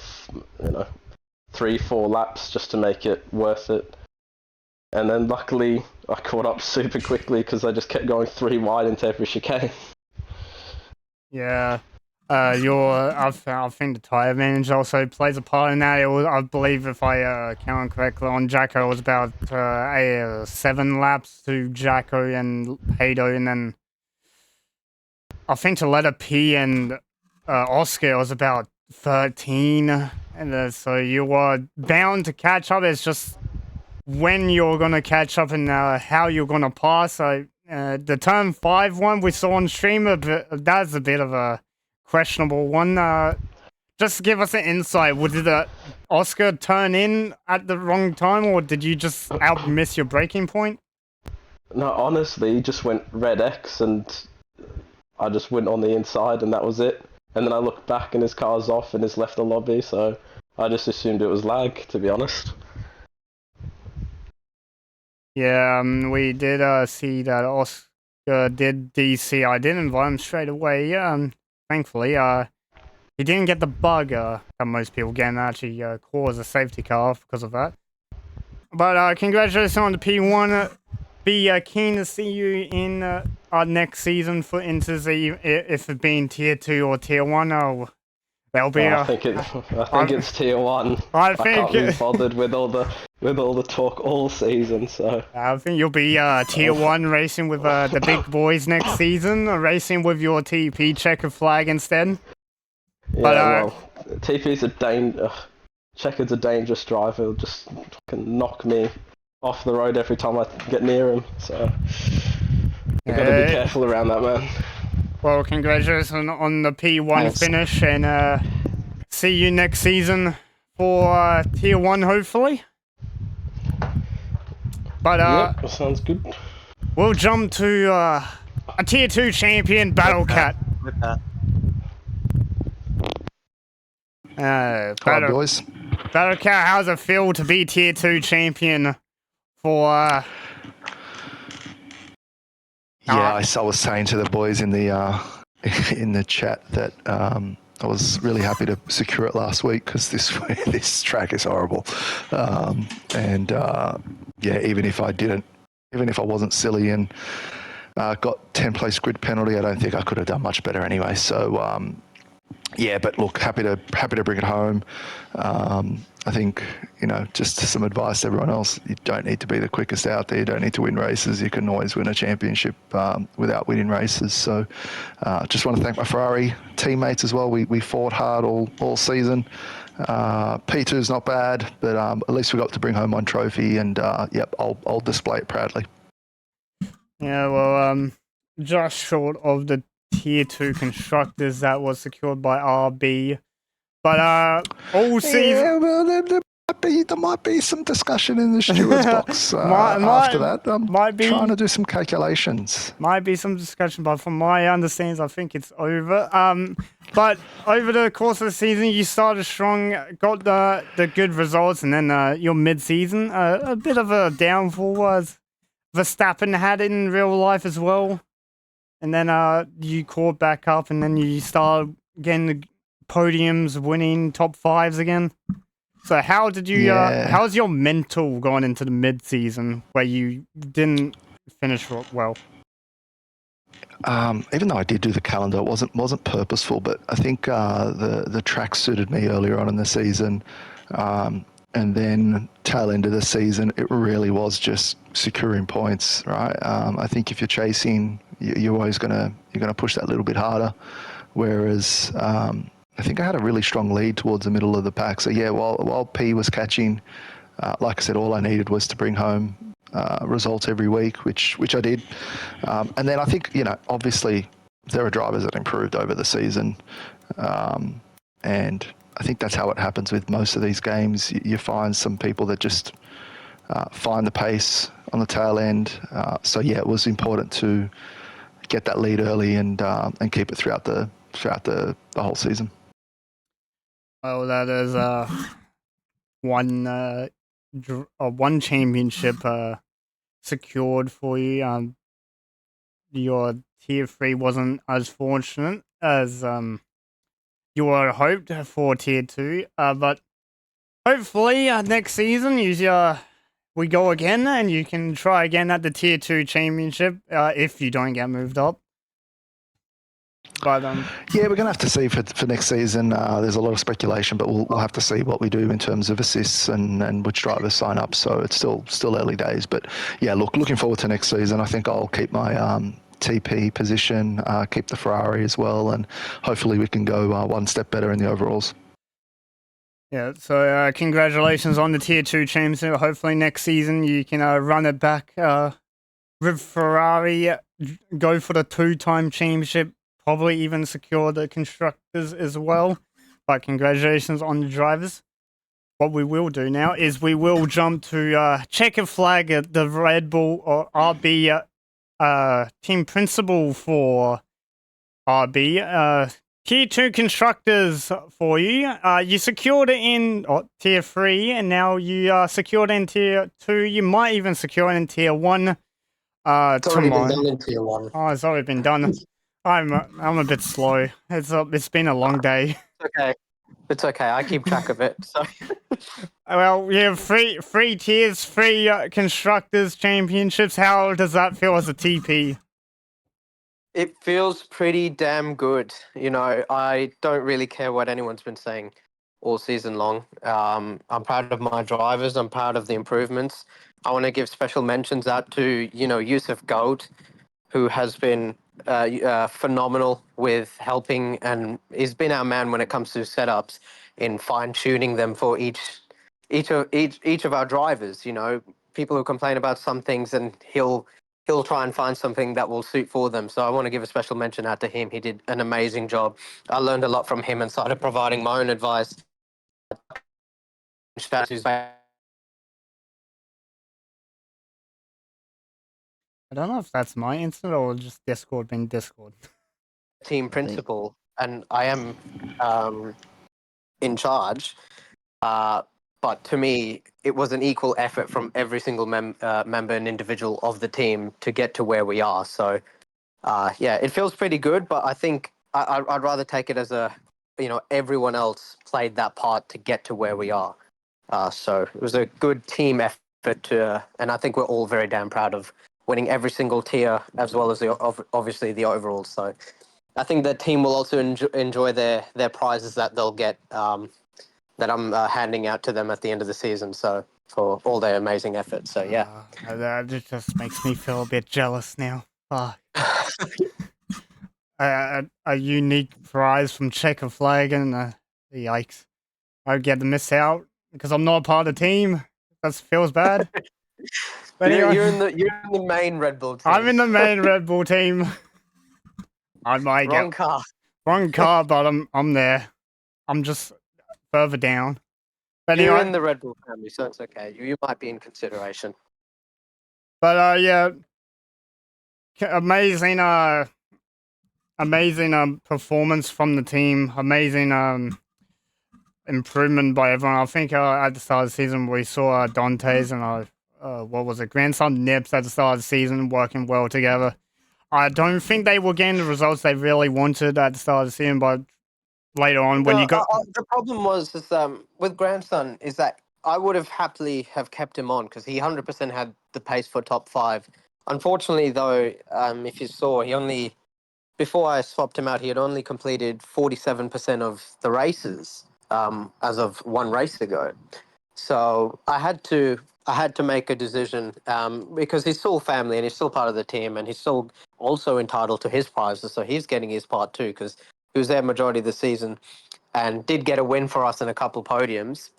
3-4 laps just to make it worth it. And then luckily I caught up super quickly because I just kept going 3 wide into every chicane. Yeah, I think the tire advantage also plays a part in that. I believe, if I count correctly, on Jacko it was about 7 laps to Jacko and Hato, and then I think to letter P and Oscar it was about 13, and so you were bound to catch up. It's just when you're gonna catch up and how you're gonna pass. So the turn 5 one we saw on stream, that's a bit of a questionable one. Just give us an insight. Did Oscar turn in at the wrong time, or did you just miss your braking point? No, honestly, he just went red X and I just went on the inside and that was it. And then I looked back and his car's off and he's left the lobby, so I just assumed it was lag, to be honest. Yeah, we did see that Oscar did DC. I did invite him straight away. Thankfully, he didn't get the bug that most people get and actually cause a safety car off because of that. But congratulations on the P1. Be keen to see you in our next season for Inters, if it being Tier 2 or Tier 1. That'll be. I think it's Tier 1. I can't be bothered with all the talk all season, so. I think you'll be Tier 1 racing with the big boys next season, racing with your TP checker flag instead. Yeah, well, TP's Checker's a dangerous driver. He'll just fucking knock me off the road every time I get near him, so you've got to be careful around that, man. Well, congratulations on the P1 finish, and see you next season for Tier 1, hopefully. But Yep, that sounds good. we'll jump to a Tier 2 champion, Battle Cat. Hi, boys. Battle Cat, how's it feel to be Tier 2 champion for... Yeah, I was saying to the boys in the in the chat that I was really happy to secure it last week because this track is horrible, and yeah, even if I wasn't silly and got 10-place grid penalty, I don't think I could have done much better anyway. So yeah, but look, happy to bring it home. I think, just some advice to everyone else: you don't need to be the quickest out there. You don't need to win races. You can always win a championship without winning races. So, just want to thank my Ferrari teammates as well. We fought hard all season. P2's not bad, but at least we got to bring home one trophy, and yep, I'll display it proudly. Yeah, well, just short of the Tier 2 constructors that was secured by RB. But all season... Yeah, well, there might be some discussion in the steward's box after that. I'm trying to do some calculations. Might be some discussion, but from my understanding, I think it's over. But over the course of the season, you started strong, got the good results, and then your mid-season, a bit of a downfall was Verstappen had it in real life as well. And then you caught back up, and then you started getting the podiums, winning top fives again. So how did you? How's your mental going into the mid-season where you didn't finish well? Even though I did do the calendar, it wasn't purposeful, but I think the track suited me earlier on in the season, and then tail end of the season, it really was just securing points, right? I think if you're chasing, you're always gonna push that little bit harder, whereas I think I had a really strong lead towards the middle of the pack. So yeah, while P was catching, like I said, all I needed was to bring home results every week, which I did. And then I think, obviously there are drivers that improved over the season. And I think that's how it happens with most of these games. You find some people that just find the pace on the tail end. So yeah, it was important to get that lead early and keep it throughout the whole season. Well, that is one championship secured for you. Your Tier 3 wasn't as fortunate as you were hoped for Tier 2, but hopefully next season we go again and you can try again at the Tier 2 championship if you don't get moved up. But yeah, we're going to have to see for next season. There's a lot of speculation, but we'll have to see what we do in terms of assists and which drivers sign up. So it's still early days. But yeah, looking forward to next season. I think I'll keep my TP position, keep the Ferrari as well, and hopefully we can go one step better in the overalls. Yeah, so congratulations on the Tier 2 championship. Hopefully next season you can run it back with Ferrari, go for the 2-time championship, probably even secure the constructors as well. But congratulations on the drivers. What we will do now is we will jump to checker flag at the Red Bull or RB team principal for RB. Tier 2 constructors for you. You secured it in Tier 3, and now you secured it in Tier 2. You might even secure it in Tier 1. It's already been done in Tier 1. Oh, it's already been done. I'm a bit slow. It's been a long day. It's okay. I keep track of it. So. Well, we have three tiers, 3 constructors championships. How does that feel as a TP? It feels pretty damn good. I don't really care what anyone's been saying all season long. I'm proud of my drivers. I'm proud of the improvements. I want to give special mentions out to, Yusuf Gold, who has been phenomenal with helping, and he's been our man when it comes to setups in fine-tuning them for each of our drivers. People who complain about some things, and he'll he'll try and find something that will suit for them. So I want to give a special mention out to him. He did an amazing job. I learned a lot from him and started providing my own advice. I don't know if that's my internet or just Discord being Discord. Team I think principal, and I am in charge. But to me, it was an equal effort from every single member and individual of the team to get to where we are. So, yeah, it feels pretty good. But I think I'd rather take it as everyone else played that part to get to where we are. So it was a good team effort, and I think we're all very damn proud of winning every single tier as well as obviously the overall. So I think the team will also enjoy their prizes that they'll get. That I'm handing out to them at the end of the season. So for all their amazing efforts. So yeah. That just makes me feel a bit jealous now. Fuck. A unique prize from Checker Flag and yikes. I get to miss out because I'm not part of the team. That feels bad. But You're anyway, in the main Red Bull team. I'm in the main Red Bull team. I might Wrong get car. wrong car, but I'm there. I'm just further down. But You're anyway, in the Red Bull family, so it's okay. You might be in consideration. but yeah, amazing amazing performance from the team. Amazing improvement by everyone. I think at the start of the season we saw Dante's and what was it, Grandson Nips at the start of the season working well together. I don't think they were getting the results they really wanted at the start of the season, but later on when you got The problem was with Grandson is that I would have happily have kept him on because he 100% had the pace for top 5. Unfortunately, though, if you saw, he only before I swapped him out, he had only completed 47% of the races as of one race ago. So I had to make a decision because he's still family and he's still part of the team and he's still also entitled to his prizes. So he's getting his part too because he was there majority of the season and did get a win for us in a couple podiums.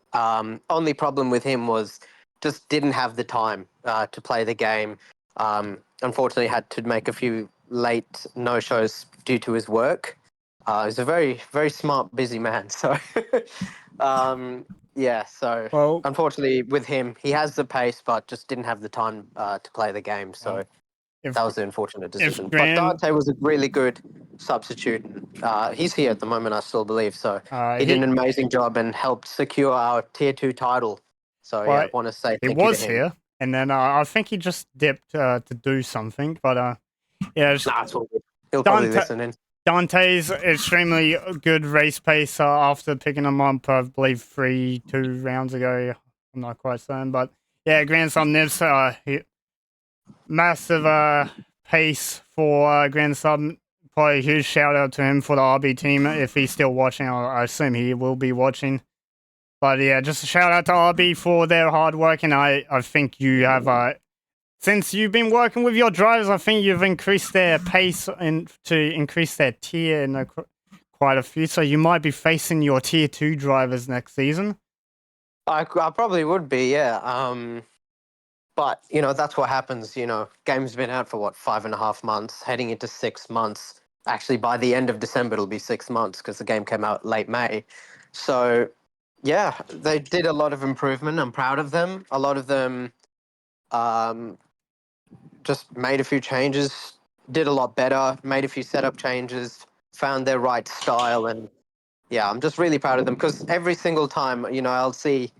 Only problem with him was just didn't have the time to play the game. Unfortunately, had to make a few late no-shows due to his work. He's a very, very smart, busy man. So, yeah. So, well, unfortunately, with him, he has the pace, but just didn't have the time to play the game. So if that was the unfortunate if decision. But Grand Dante was a really good substitute. He's here at the moment, I still believe. So he did he an amazing job and helped secure our tier 2 title. So yeah, well, I want to say he thank you to was him. here, and then I think he just dipped to do something, but yeah, Nah, it's all good. He'll probably listen in. Dante's extremely good race pace after picking him up, I believe, 2 rounds ago. I'm not quite certain, but yeah, Grandson Nibs, massive pace for Grandson. Probably a huge shout out to him for the RB team if he's still watching. I assume he will be watching. But yeah, just a shout out to RB for their hard work, and I think you have since you've been working with your drivers, I think you've increased their pace and to increase their tier in quite a few. So you might be facing your tier 2 drivers next season. I probably would be, yeah. But that's what happens. Game's been out for what 5.5 months, heading into 6 months. Actually, by the end of December, it'll be 6 months because the game came out late May. So, yeah, they did a lot of improvement. I'm proud of them. A lot of them um, just made a few changes, did a lot better, made a few setup changes, found their right style, and yeah, I'm just really proud of them because every single time, I'll see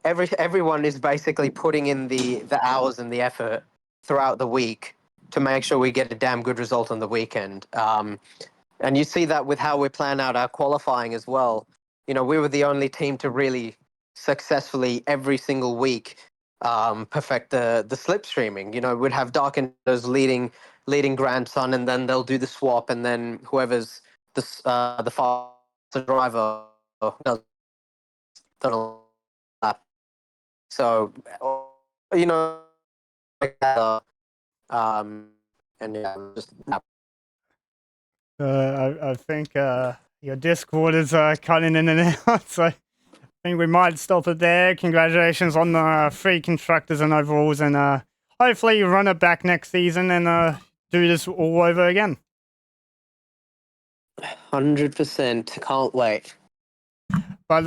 everyone is basically putting in the hours and the effort throughout the week to make sure we get a damn good result on the weekend. And you see that with how we plan out our qualifying as well. We were the only team to really successfully every single week perfect the slipstreaming. We'd have Dark Endos leading Grandson, and then they'll do the swap, and then whoever's the faster driver does the lap. So like that, and yeah, just I think your Discord is cutting in and out, so I think we might stop it there. Congratulations on the 3 constructors and overalls, and hopefully run it back next season and do this all over again. 100%. Can't wait. But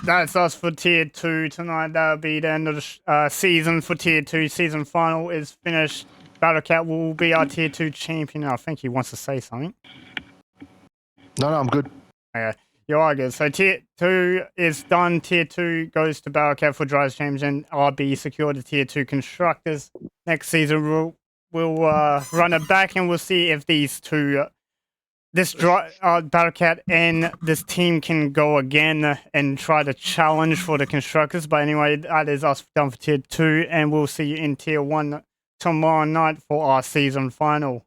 that's us for Tier 2 tonight. That'll be the end of the season for Tier 2. Season final is finished. Battlecat will be our Tier 2 champion. I think he wants to say something. No, I'm good. Okay, you are good. So Tier 2 is done. Tier 2 goes to Battlecat for Drivers Championship. RB secured the Tier 2 Constructors. Next season, we'll run it back and we'll see if these two... this Battlecat and this team can go again and try to challenge for the Constructors. But anyway, that is us done for Tier 2, and we'll see you in Tier 1 tomorrow night for our season final.